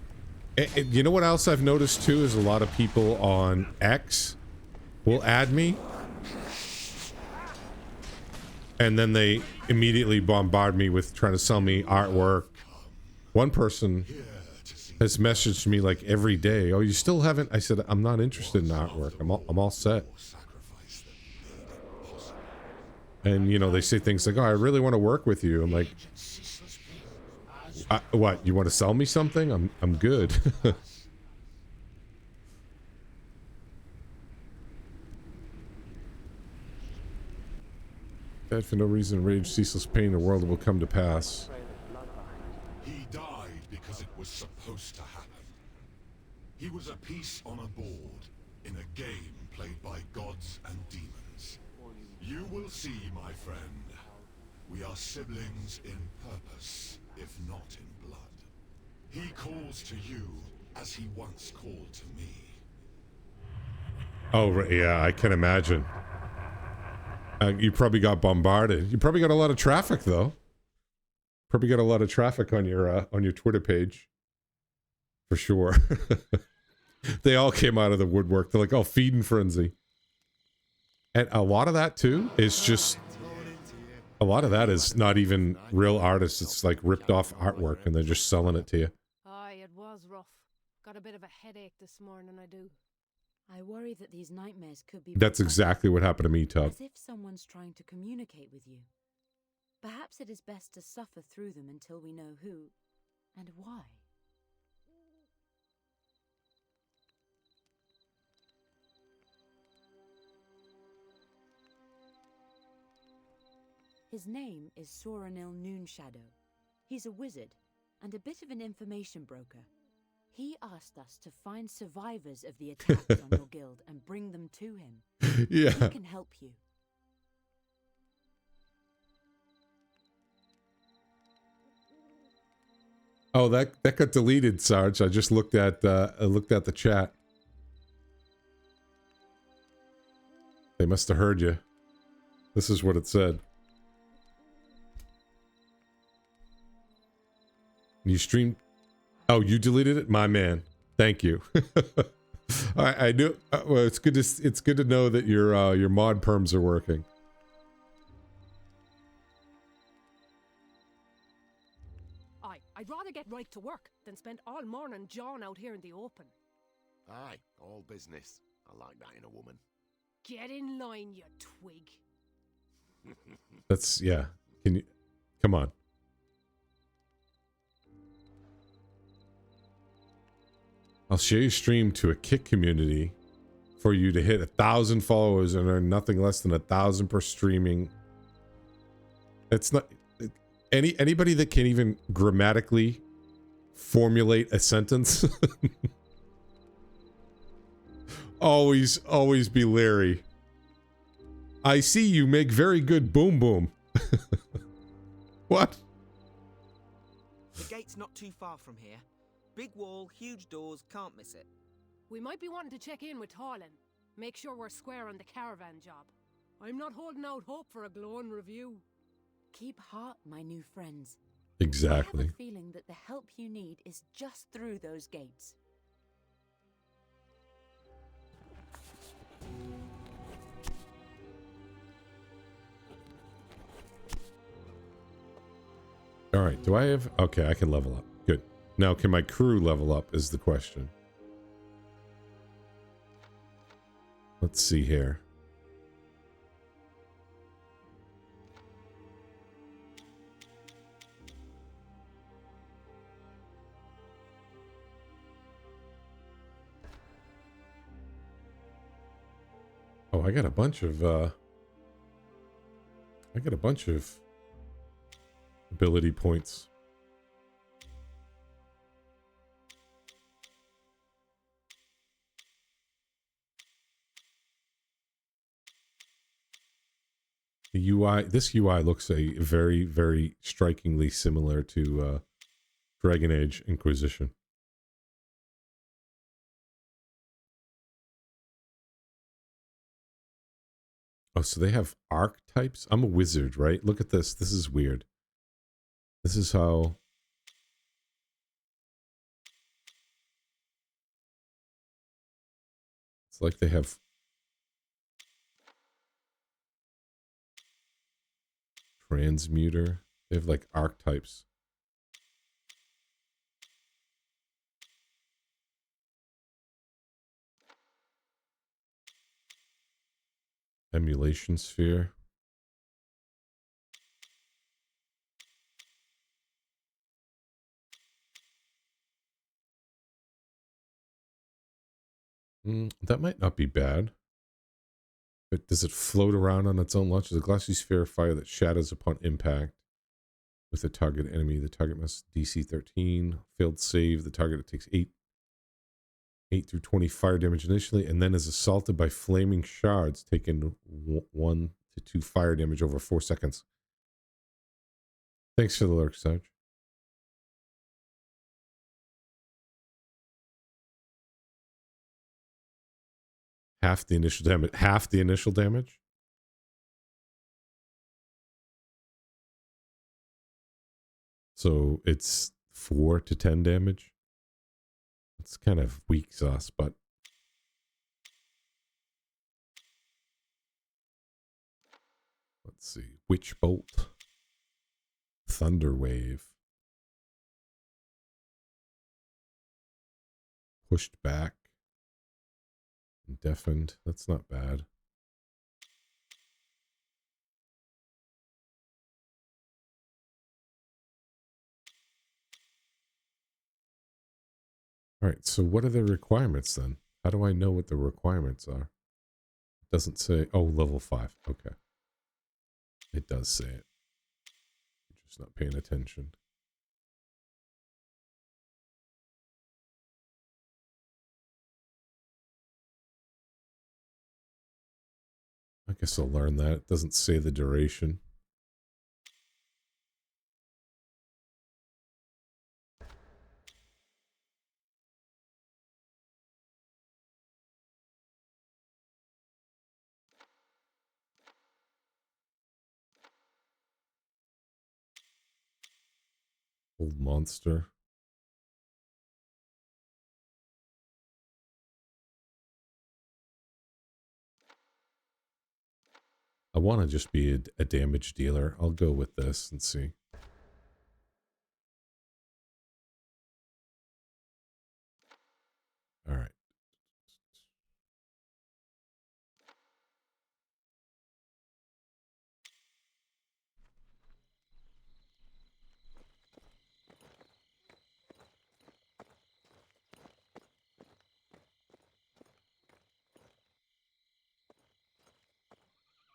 You know what else I've noticed too is a lot of people on X will add me, and then they immediately bombard me with trying to sell me artwork, One person has messaged me like every day. Oh, you still haven't? I said, I'm not interested in artwork. I'm all set. And, you know, they say things like, oh, I really want to work with you. I'm like, what? You want to sell me something? I'm good. That for no reason, rage, ceaseless pain, the world will come to pass. He died because it was supposed to happen. He was a piece on a board in a game played by gods and demons. You will see, my friend. We are siblings in purpose, if not in blood. He calls to you as he once called to me. Oh, right, yeah, I can imagine. You probably got bombarded. You probably got a lot of traffic, though. Probably got a lot of traffic on your Twitter page. For sure. They all came out of the woodwork. They're like, oh, feeding frenzy. And a lot of that, too, is just... A lot of that is not even real artists. It's like ripped off artwork, and they're just selling it to you. Aye, it was rough. Got a bit of a headache this morning, I do. I worry that these nightmares could be... That's exactly what happened to me, Tub. As if someone's trying to communicate with you. Perhaps it is best to suffer through them until we know who and why. His name is Soranil Noonshadow. He's a wizard and a bit of an information broker. He asked us to find survivors of the attacks on your guild and bring them to him. Yeah. He can help you. Oh, that got deleted, Sarge. I just looked at the chat. They must have heard you. This is what it said. You streamed... Oh, you deleted it? My man. Thank you. I knew... well, it's good to know that your mod perms are working. I'd rather get right to work than spend all morning jawing out here in the open. Aye, all business. I like that in a woman. Get in line, you twig. That's... yeah. Can you... Come on. I'll share your stream to a Kick community for you to hit 1,000 followers and earn nothing less than 1,000 per streaming. It's not anybody that can even grammatically formulate a sentence. always be leery. I see you make very good boom boom. What? The gate's not too far from here. Big wall, huge doors, can't miss it. We might be wanting to check in with Tarlin. Make sure we're square on the caravan job. I'm not holding out hope for a glowing review. Keep heart, my new friends. Exactly. I have a feeling that the help you need is just through those gates. All right, do I have... Okay, I can level up. Good. Now, can my crew level up is the question. Let's see here. Oh, I got a bunch of ability points. The UI, this UI looks a very, very strikingly similar to Dragon Age Inquisition. Oh, so they have archetypes? I'm a wizard, right? Look at this. This is weird. This is how... It's like they have... Transmuter. They have like archetypes. Emulation sphere. That might not be bad. But does it float around on its own launch? Is a glassy sphere of fire that shatters upon impact with a target enemy. The target must DC 13. Failed save. The target takes 8 through 20 fire damage initially, and then is assaulted by flaming shards, taking 1 to 2 fire damage over 4 seconds. Thanks for the lurk, Saj. Half the initial damage. Half the initial damage? So it's 4 to 10 damage? It's kind of weak sauce, but... Let's see. Witch Bolt. Thunder Wave. Pushed back. Deafened. That's not bad. All right, so what are the requirements then? How do I know what the requirements are? It doesn't say. Oh, level 5. Okay. It does say it. You're just not paying attention. I guess I'll learn that. It doesn't say the duration. Old monster. I want to just be a damage dealer. I'll go with this and see. All right.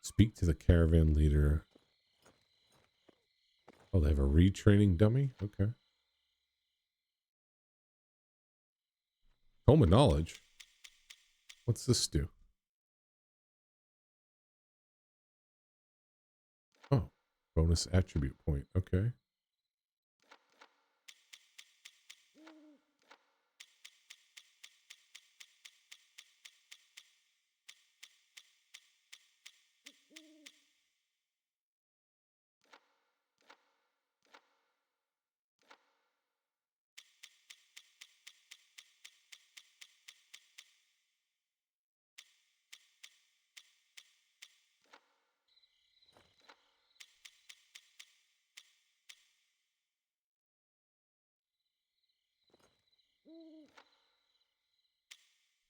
Speak to the caravan leader. Oh, they have a retraining dummy? Okay. Home of knowledge. What's this do? Oh, bonus attribute point. Okay.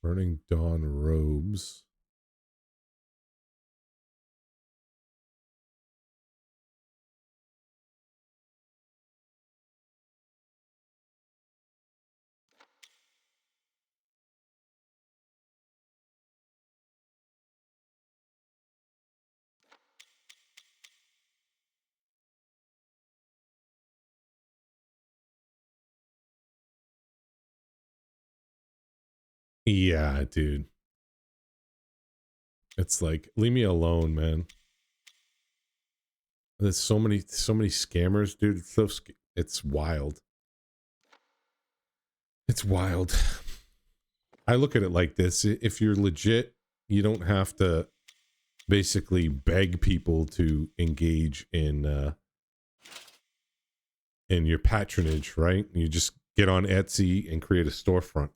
Burning Dawn robes. Yeah, dude. It's like, leave me alone, man. There's so many scammers, dude. It's wild. It's wild. I look at it like this. If you're legit, you don't have to basically beg people to engage in your patronage, right? You just get on Etsy and create a storefront.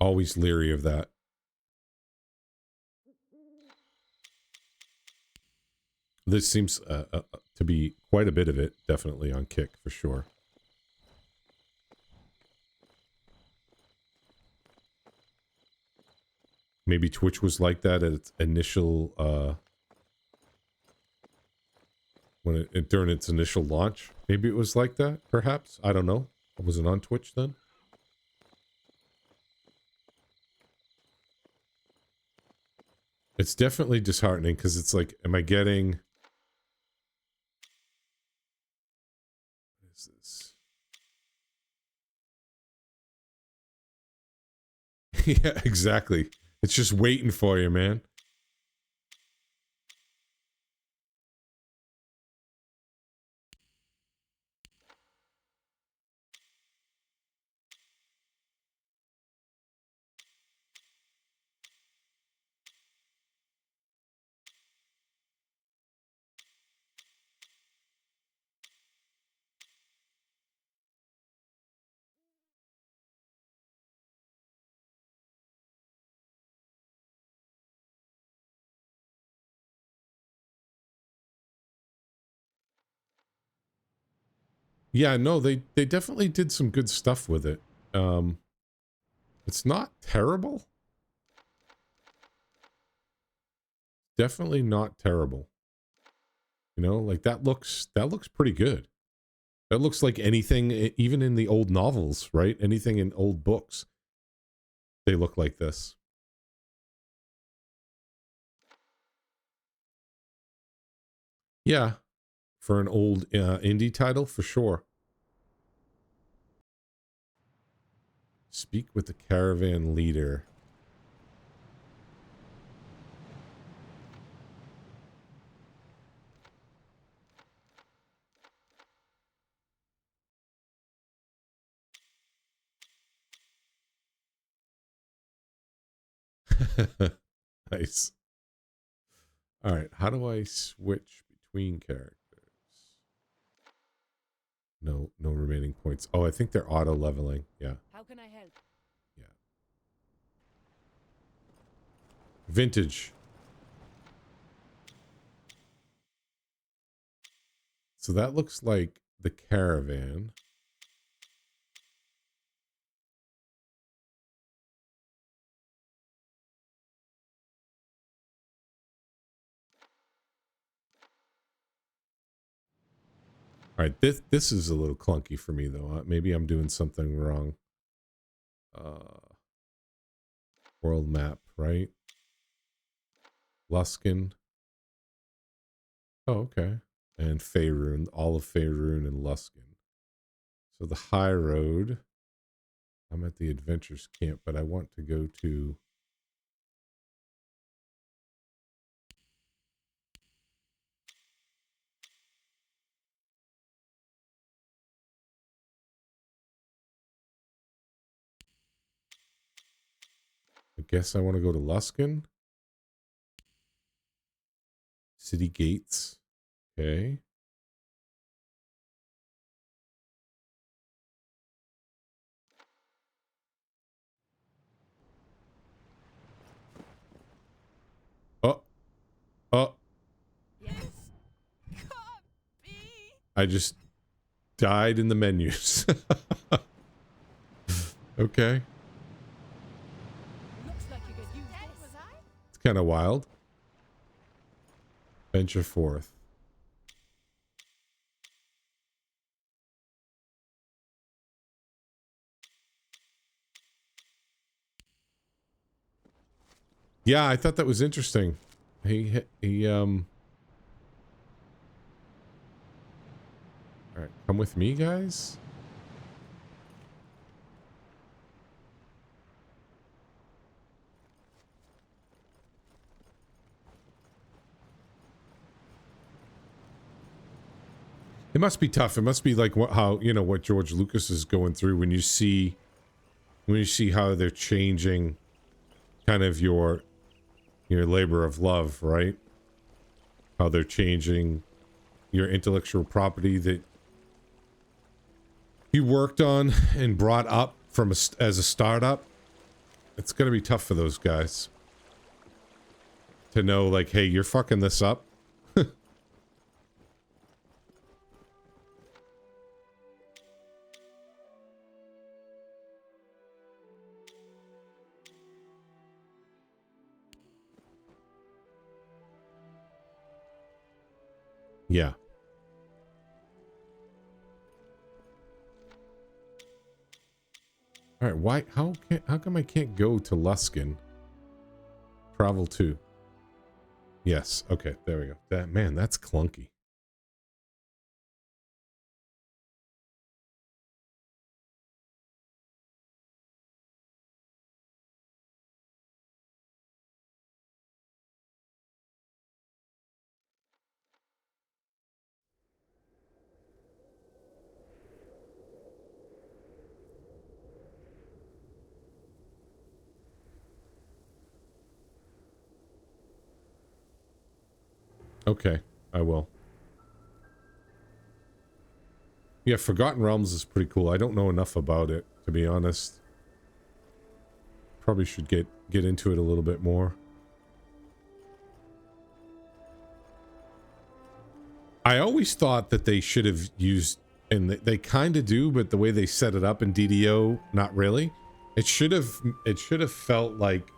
Always leery of that. This seems to be quite a bit of it, definitely on Kick, for sure. Maybe Twitch was like that at its initial, when during its initial launch. Maybe it was like that, perhaps? I don't know. I wasn't on Twitch then. It's definitely disheartening, because it's like, am I getting... What is this? Yeah, exactly. It's just waiting for you, man. Yeah, no, they definitely did some good stuff with it. It's not terrible. Definitely not terrible. You know, like that looks pretty good. That looks like anything, even in the old novels, right? Anything in old books. They look like this. Yeah, for an old indie title, for sure. Speak with the caravan leader. Nice. All right, how do I switch between characters? No remaining points. Oh, I think they're auto leveling. Yeah. How can I help? Yeah. Vintage. So that looks like the caravan. All right, this is a little clunky for me though. Maybe I'm doing something wrong. World map, right? Luskin. Oh, okay. And Faerun, all of Faerun and Luskin. So the high road. I'm at the adventurers camp, but I want to go to... I guess I want to go to Luskin. City gates. Okay. Oh. Oh. Yes. Can't be. I just died in the menus. Okay. Looks like you could use Dead, this. was I? It's kind of wild. Venture forth. Yeah, I thought that was interesting. He all right, come with me, guys. It must be tough. It must be like how, you know, what George Lucas is going through when you see how they're changing kind of your labor of love, right? How they're changing your intellectual property that you worked on and brought up from as a startup. It's going to be tough for those guys to know, like, hey, you're fucking this up. Yeah. All right, why? How come I can't go to Luskin? Travel to. Yes. Okay. There we go. That's clunky. Okay, I will. Yeah, Forgotten Realms is pretty cool. I don't know enough about it, to be honest. Probably should get into it a little bit more. I always thought that they should have used, and they kind of do, but the way they set it up in DDO, not really. It should have felt like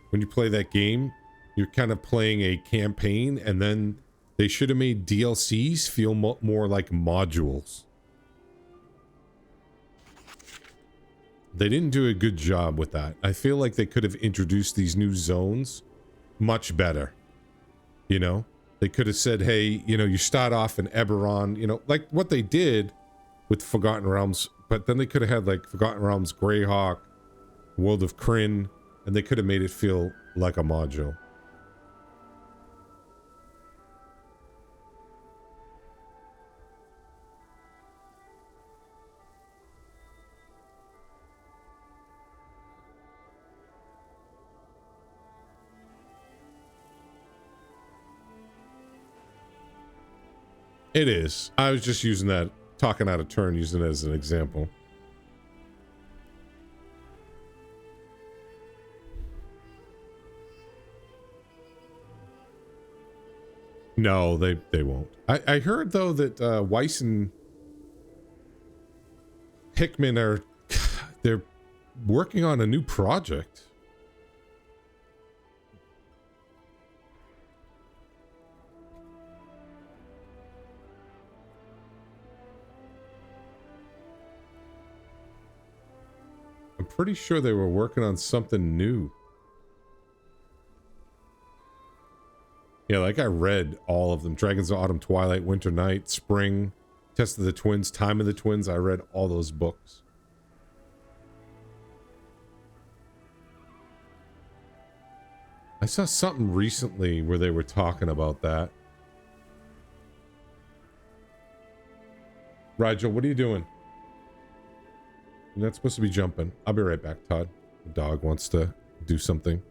when you play that game, you're kind of playing a campaign, and then they should have made DLCs feel more like modules. They didn't do a good job with that. I feel like they could have introduced these new zones much better. You know? They could have said, hey, you know, you start off in Eberron, you know, like what they did with Forgotten Realms, but then they could have had like Forgotten Realms, Greyhawk, World of Kryn, and they could have made it feel like a module. It is. I was just using that, talking out of turn, using it as an example. No, they won't. I heard though that Weiss and Hickman they're working on a new project. I'm pretty sure they were working on something new. Yeah, like I read all of them. Dragons of Autumn, Twilight, Winter Night, Spring, Test of the Twins, Time of the Twins. I read all those books. I saw something recently where they were talking about that. Rigel, what are you doing? You're not supposed to be jumping. I'll be right back, Todd. The dog wants to do something.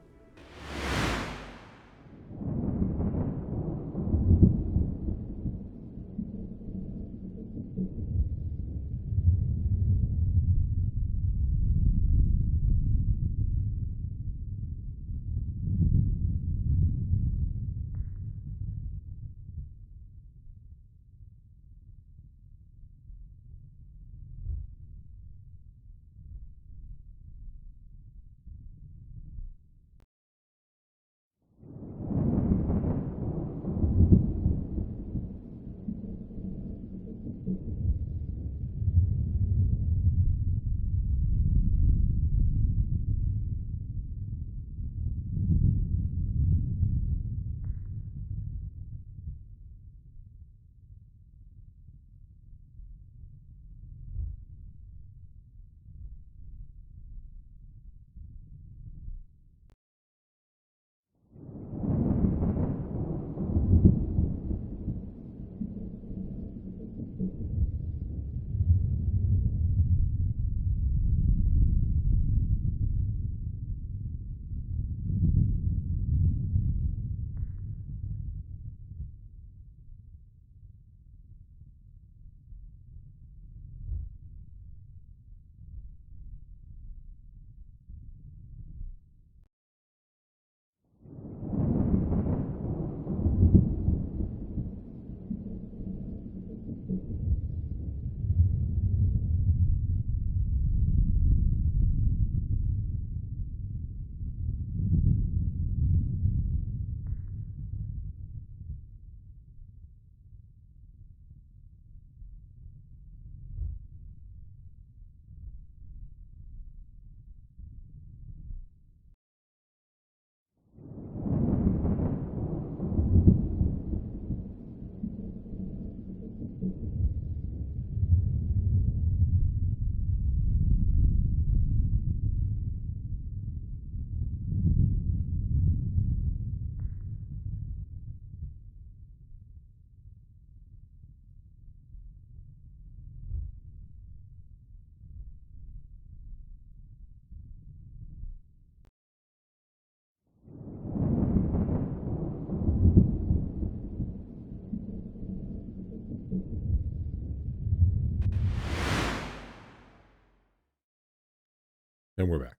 And we're back.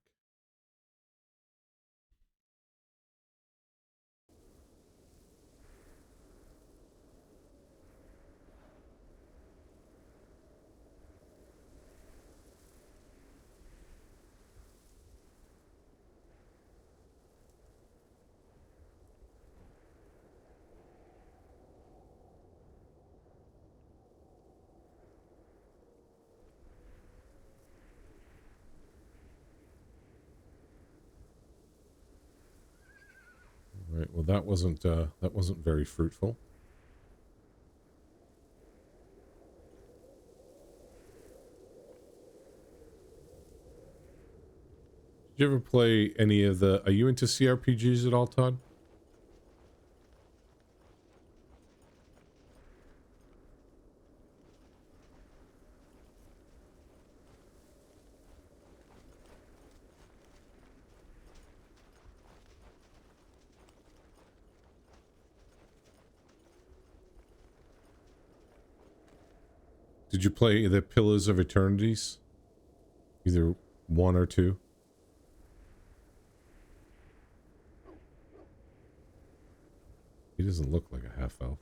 Right. Well, that wasn't very fruitful. Did you ever play any of the? Are you into CRPGs at all, Todd? Did you play the Pillars of Eternities? Either 1 or 2? He doesn't look like a half-elf.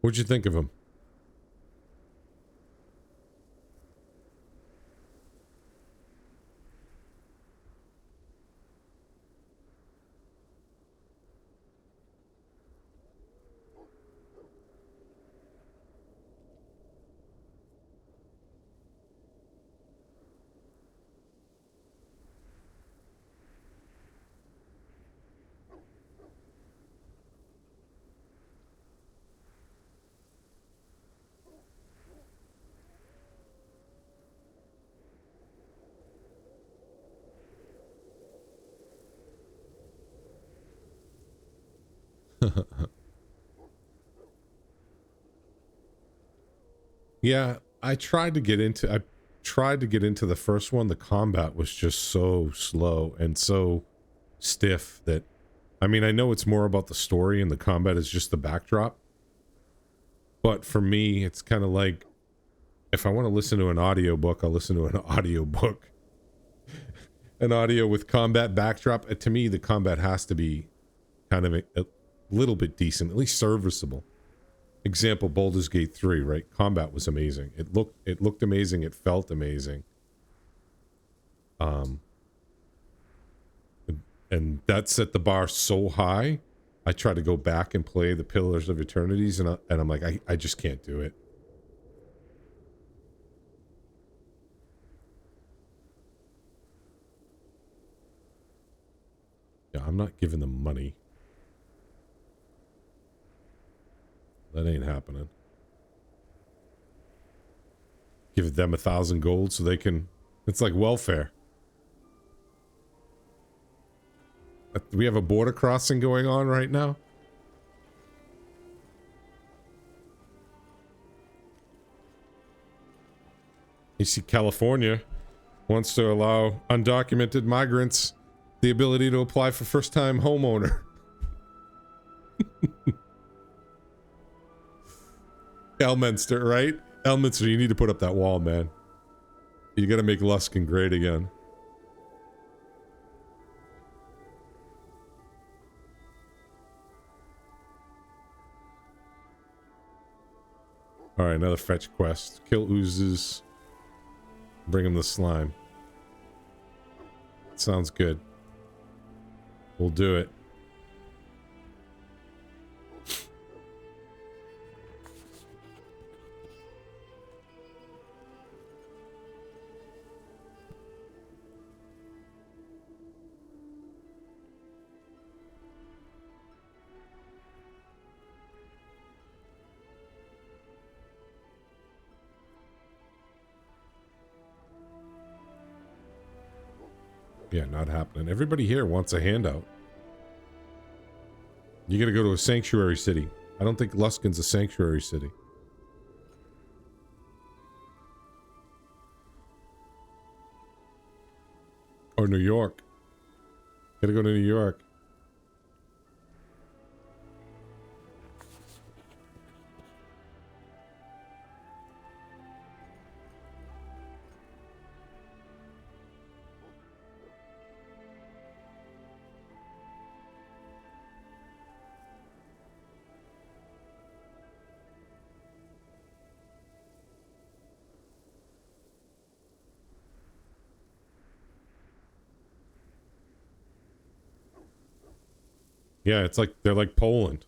What'd you think of him? Yeah, I tried to get into the first one. The combat was just so slow and so stiff that, I mean, I know it's more about the story and the combat is just the backdrop. But for me, it's kind of like, if I want to listen to an audiobook, I'll listen to an audiobook. An audio with combat backdrop. To me, the combat has to be kind of a little bit decent, at least serviceable. Example, Baldur's Gate 3, right? Combat was amazing. It looked amazing. It felt amazing. And that set the bar so high. I tried to go back and play the Pillars of Eternities, and I'm like, I just can't do it. Yeah, I'm not giving them money. That ain't happening. Give them 1,000 gold so they can... It's like welfare. We have a border crossing going on right now. You see, California wants to allow undocumented migrants the ability to apply for first-time homeowner. Elminster, right? Elminster, you need to put up that wall, man. You gotta make Luskin great again. Alright, another fetch quest. Kill oozes. Bring him the slime. Sounds good. We'll do it. Yeah, not happening. Everybody here wants a handout. You gotta go to a sanctuary city. I don't think Luskin's a sanctuary city. Or New York. Gotta go to New York. Yeah, it's like they're like Poland,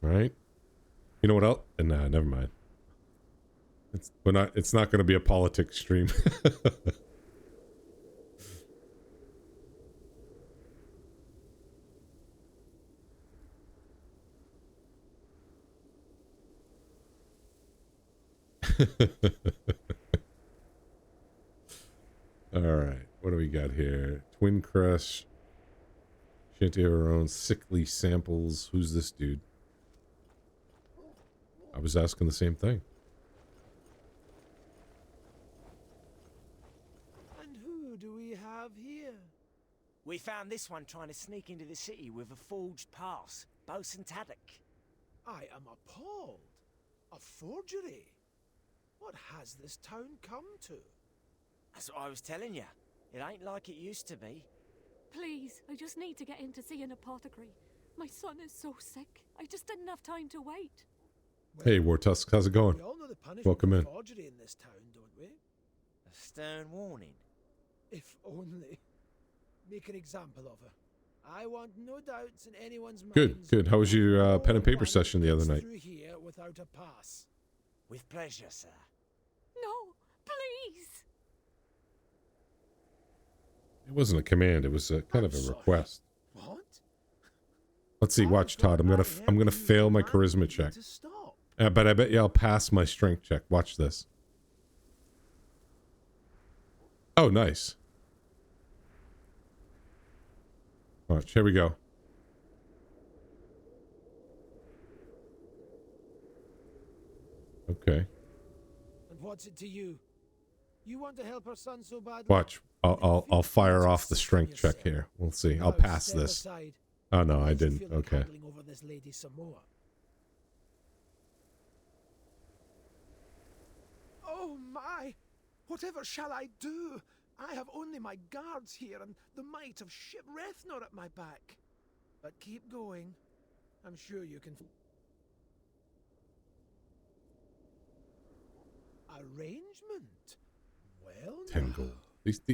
right? You know what else? Nah, never mind. It's not going to be a politics stream. All right, what do we got here? Twin Crush. Shanty have her own sickly samples. Who's this dude? I was asking the same thing. And who do we have here? We found this one trying to sneak into the city with a forged pass. Bosun Taddock. I am appalled. A forgery? What has this town come to? That's what I was telling you. It ain't like it used to be. Please, I just need to get in to see an apothecary. My son is so sick. I just didn't have time to wait. Hey, Wartusk, how's it going? We all know the punishment Welcome in. for forgery in this town, don't we? A stern warning. If only. Make an example of her. I want no doubts in anyone's minds. Good, good. How was your No pen and paper one session the other gets night? through here without a pass. With pleasure, sir. No, please. It wasn't a command. It was a kind of a request. What? Let's see. Watch, Todd. I'm gonna fail my charisma check. But I bet you I'll pass my strength check. Watch this. Oh, nice. Watch. Here we go. Okay. And what's it to you? You want to help her son so badly? Watch. I'll fire off the strength check here. We'll see. I'll pass this. Oh no, I didn't. Okay. Over this lady some more. Oh my! Whatever shall I do? I have only my guards here and the might of Ship Rethnor at my back. But keep going. I'm sure you can. Arrangement. Well, 10 gold.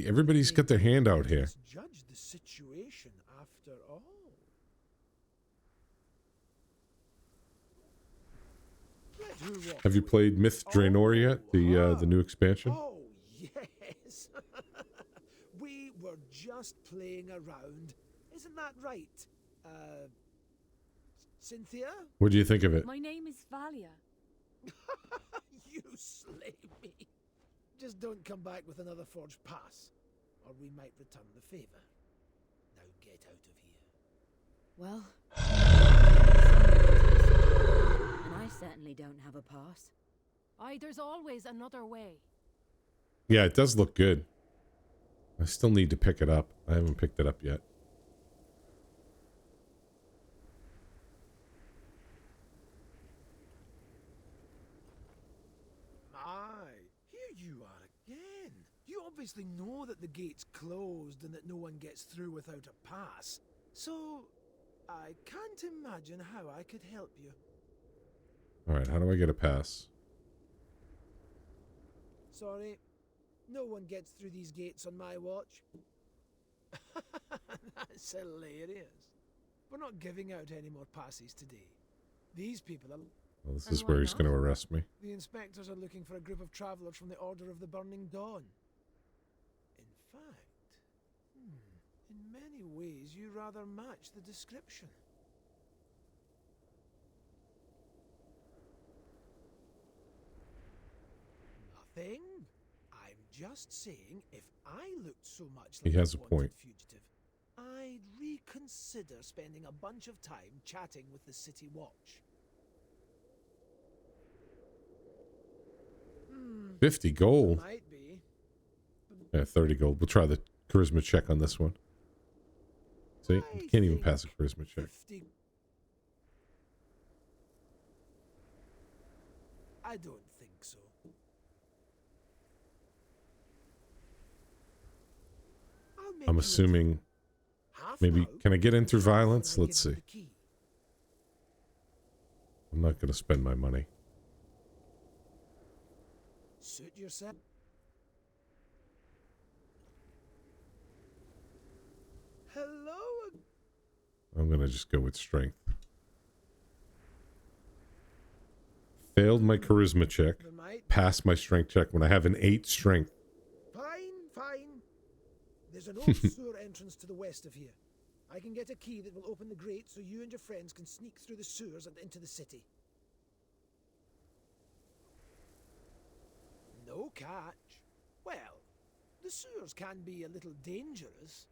Everybody's got their hand out here. let's judge the situation after all. Let her walk Have you played Myth Draenor yet? The new expansion? Oh, yes. We were just playing around. Isn't that right? Cynthia? What do you think of it? My name is Valia. You slay me. Just don't come back with another forged pass, or we might return the favor. Now get out of here. Well, and I certainly don't have a pass. Aye, there's always another way. Yeah, it does look good. I still need to pick it up. I haven't picked it up yet. You obviously know that the gate's closed and that no one gets through without a pass. So, I can't imagine how I could help you. Alright, how do I get a pass? Sorry, no one gets through these gates on my watch. That's hilarious. We're not giving out any more passes today. These people are... Well, this is where he's going to arrest me. The inspectors are looking for a group of travelers from the Order of the Burning Dawn. In fact, in many ways you rather match the description. Nothing. I'm just saying, if I looked so much like He has a wanted point. fugitive, I'd reconsider spending a bunch of time chatting with the City Watch. 50 gold. Might be. Yeah, 30 gold. We'll try the charisma check on this one. See, you can't even pass a charisma check. 50... I don't think so. I'm assuming maybe, can I get in through violence? Let's see. I'm not going to spend my money. Suit yourself. Hello. I'm going to just go with strength. Failed my charisma check. Passed my strength check when I have an 8 strength. Fine. There's an old sewer entrance to the west of here. I can get a key that will open the grate so you and your friends can sneak through the sewers and into the city. No catch. Well, the sewers can be a little dangerous.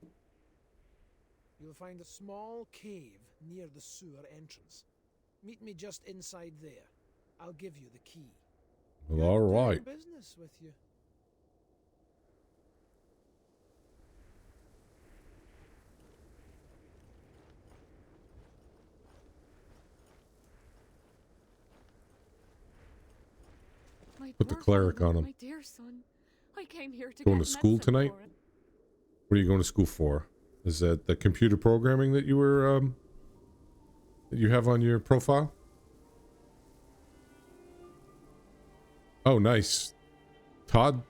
You'll find a small cave near the sewer entrance. Meet me just inside there. I'll give you the key. Well, all right. Business with you. Put the cleric on him. My dear son, I came here to Going get to school medicine tonight? for it. What are you going to school for? Is that the computer programming that you were, that you have on your profile? Oh, nice. Todd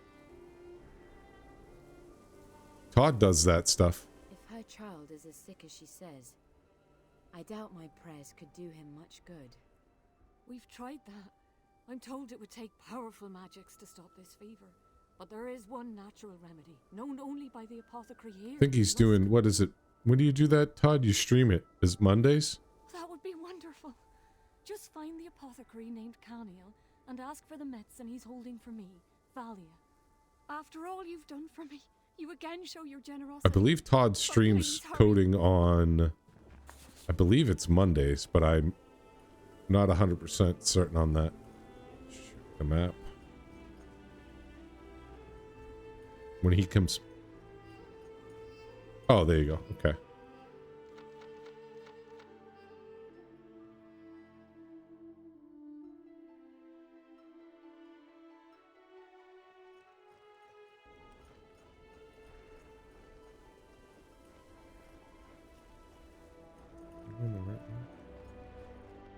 does that stuff. If her child is as sick as she says, I doubt my prayers could do him much good. We've tried that. I'm told it would take powerful magics to stop this fever. But there is one natural remedy, known only by the apothecary here. I think he's doing, what is it? When do you do that, Todd? You stream it. Is it Mondays? That would be wonderful. Just find the apothecary named Caniel and ask for the medicine he's holding for me, Valia. After all you've done for me, you again show your generosity. I believe Todd streams coding on, I believe it's Mondays, but I'm not 100% certain on that. Check the map. When he comes... Oh, there you go. Okay.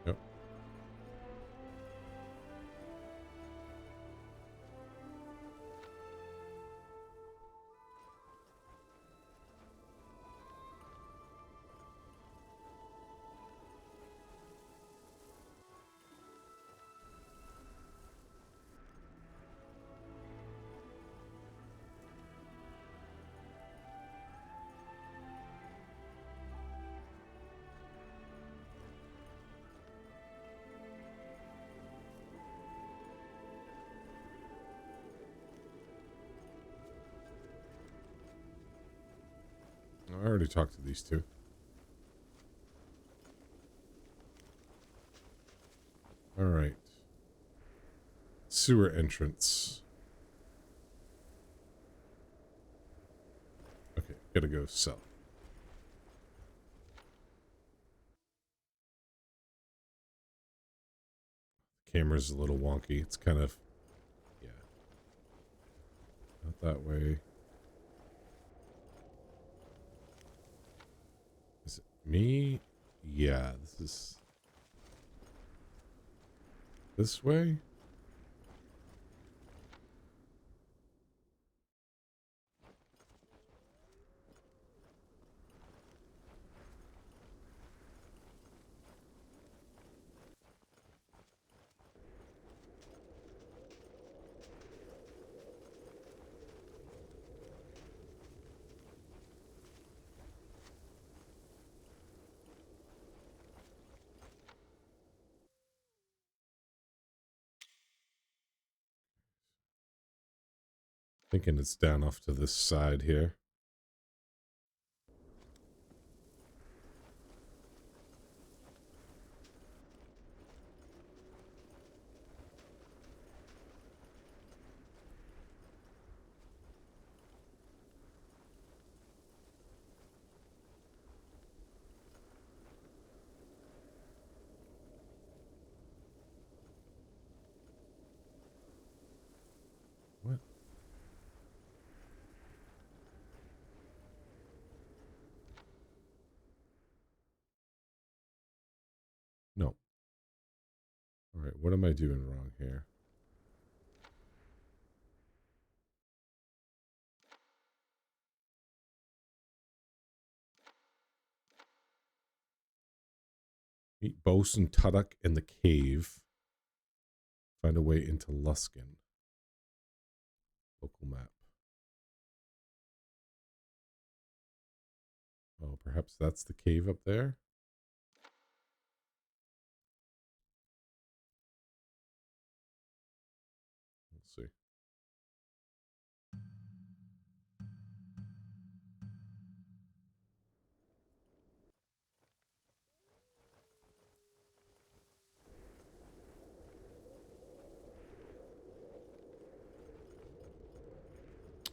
Yep. I already talked to these two. All right. Sewer entrance. Okay, gotta go south. Camera's a little wonky. It's kind of, yeah. Not that way. Is it me? Yeah, this is this way. Thinking it's down off to this side here. Alright, what am I doing wrong here? Meet Bosun Tuddock in the cave. Find a way into Luskin. Local map. Oh, perhaps that's the cave up there? Let's see.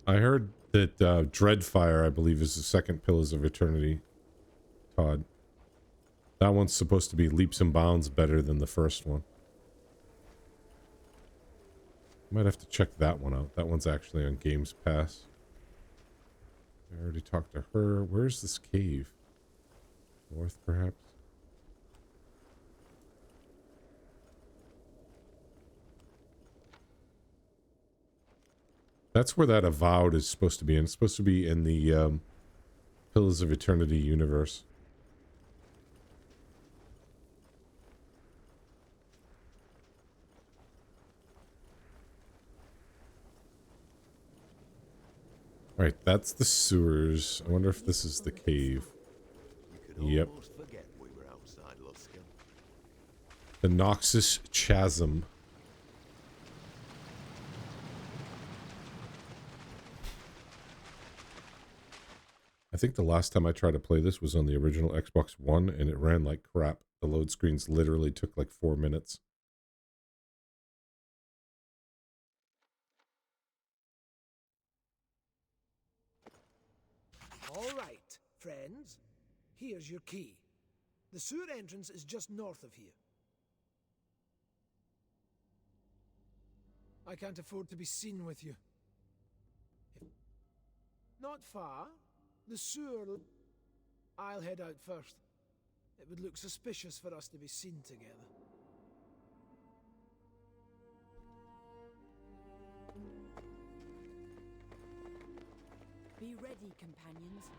I heard that Dreadfire, I believe, is the second Pillars of Eternity, Todd. That one's supposed to be leaps and bounds better than the first one. Might have to check that one out. That one's actually on Games Pass. I already talked to her. Where's this cave? North, perhaps? That's where that Avowed is supposed to be. And it's supposed to be in the Pillars of Eternity universe. Alright, that's the sewers. I wonder if this is the cave. Yep. We were outside Luskin. The Noxus Chasm. I think the last time I tried to play this was on the original Xbox One, and it ran like crap. The load screens literally took like 4 minutes. All right, friends. Here's your key. The sewer entrance is just north of here. I can't afford to be seen with you. Not far. The sewer... I'll head out first. It would look suspicious for us to be seen together. Be ready, companions.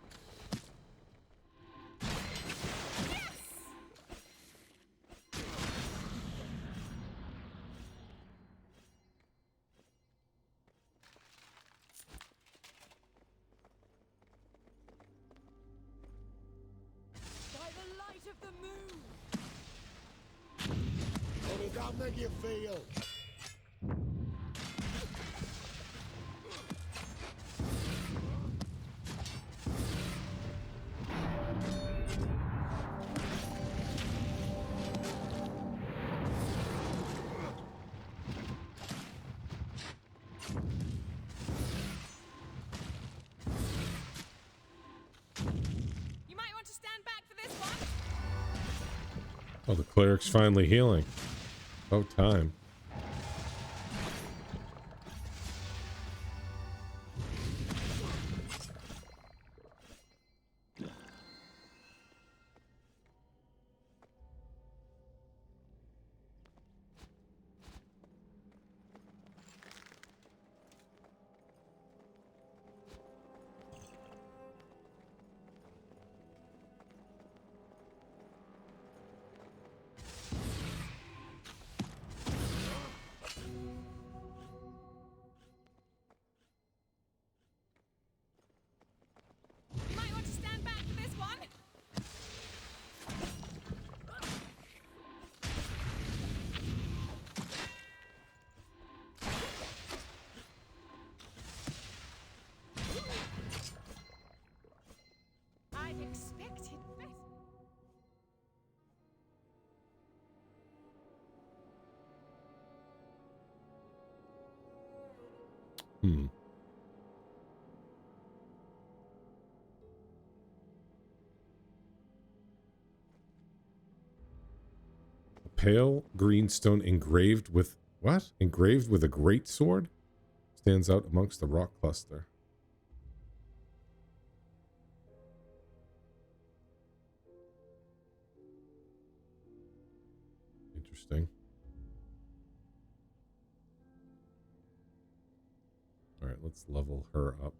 By the light of the moon! What did that make you feel? You might want to stand back for this one. Oh, the cleric's finally healing. About time. You might want to stand back for this one. I'd expected better. Hmm. A pale green stone engraved with what? Engraved with a great sword? Stands out amongst the rock cluster. Interesting. Let's level her up.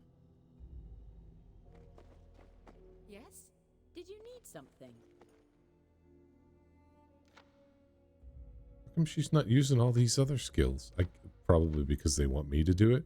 Yes? Did you need something? How come she's not using all these other skills? Probably because they want me to do it.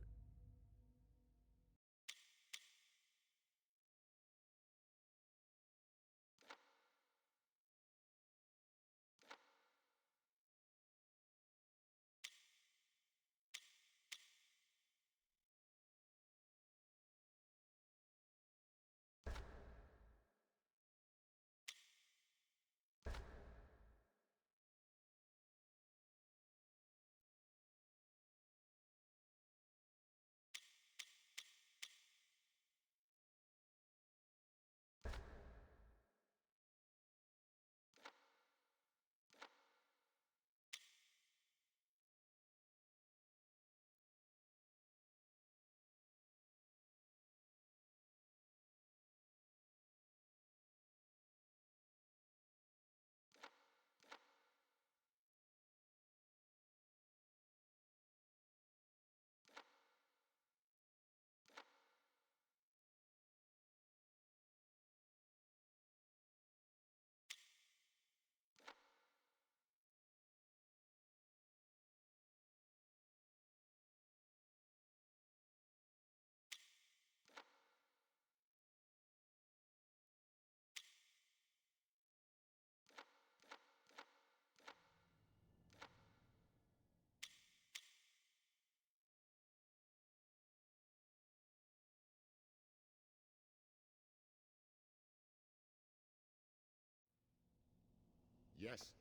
Yes.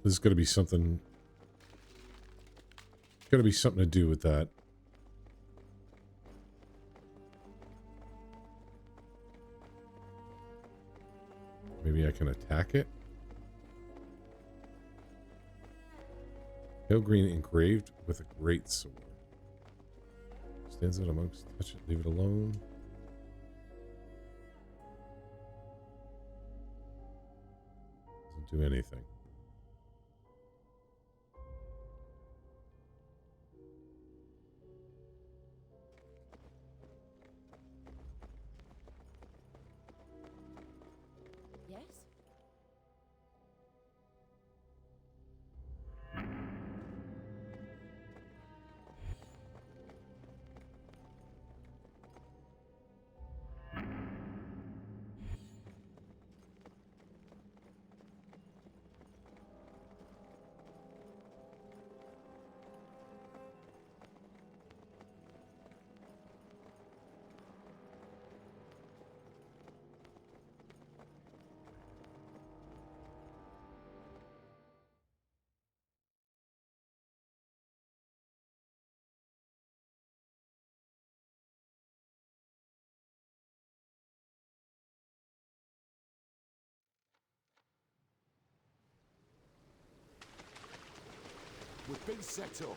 There's got to be something. Got to be something to do with that. Maybe I can attack it. Pale green engraved with a great sword. Stands out amongst. Touch it. Leave it alone. Doesn't do anything. Yes? been set up.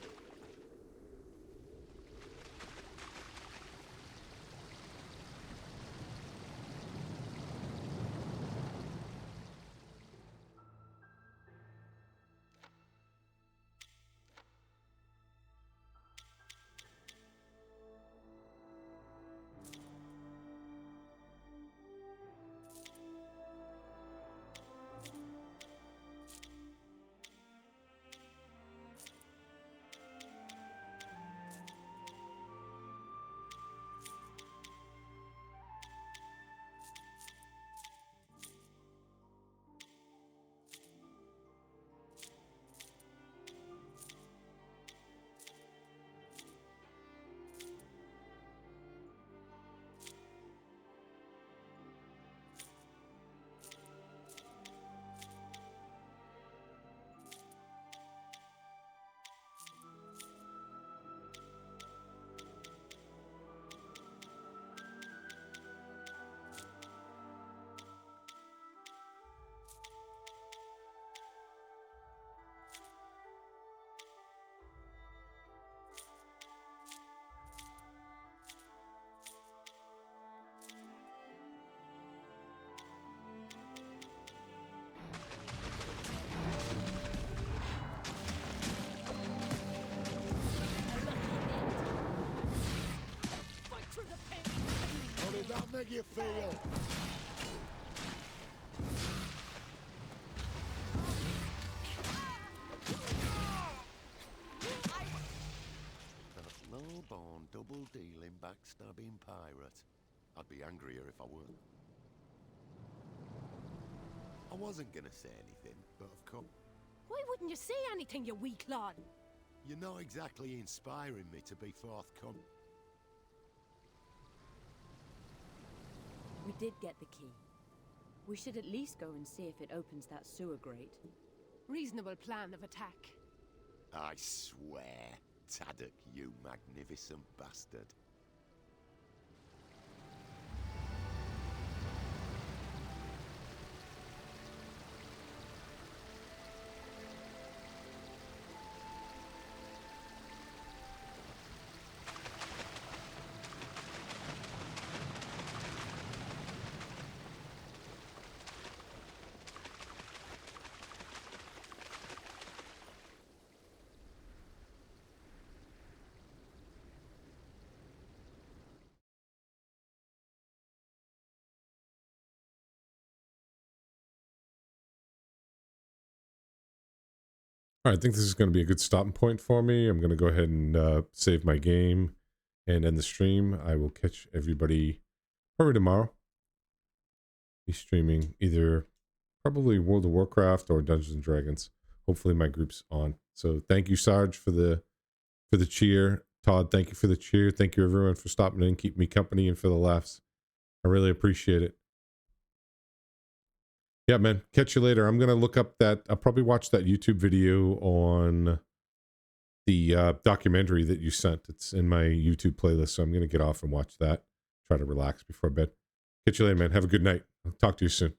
How did that make you feel? That low-born, double-dealing, backstabbing pirate. I'd be angrier if I weren't. I wasn't gonna say anything, but I've come. Why wouldn't you say anything, you weak clod? You're not exactly inspiring me to be forthcoming. We did get the key. We should at least go and see if it opens that sewer grate. Reasonable plan of attack. I swear, Taddock, you magnificent bastard. All right, I think this is going to be a good stopping point for me. I'm going to go ahead and save my game and end the stream. I will catch everybody probably tomorrow. Be streaming either probably World of Warcraft or Dungeons and Dragons. Hopefully my group's on. So thank you, Sarge, for the cheer. Todd, thank you for the cheer. Thank you everyone for stopping in, keeping me company, and for the laughs. I really appreciate it. Yeah, man. Catch you later. I'm going to look up that. I'll probably watch that YouTube video on the documentary that you sent. It's in my YouTube playlist, so I'm going to get off and watch that. Try to relax before bed. Catch you later, man. Have a good night. I'll talk to you soon.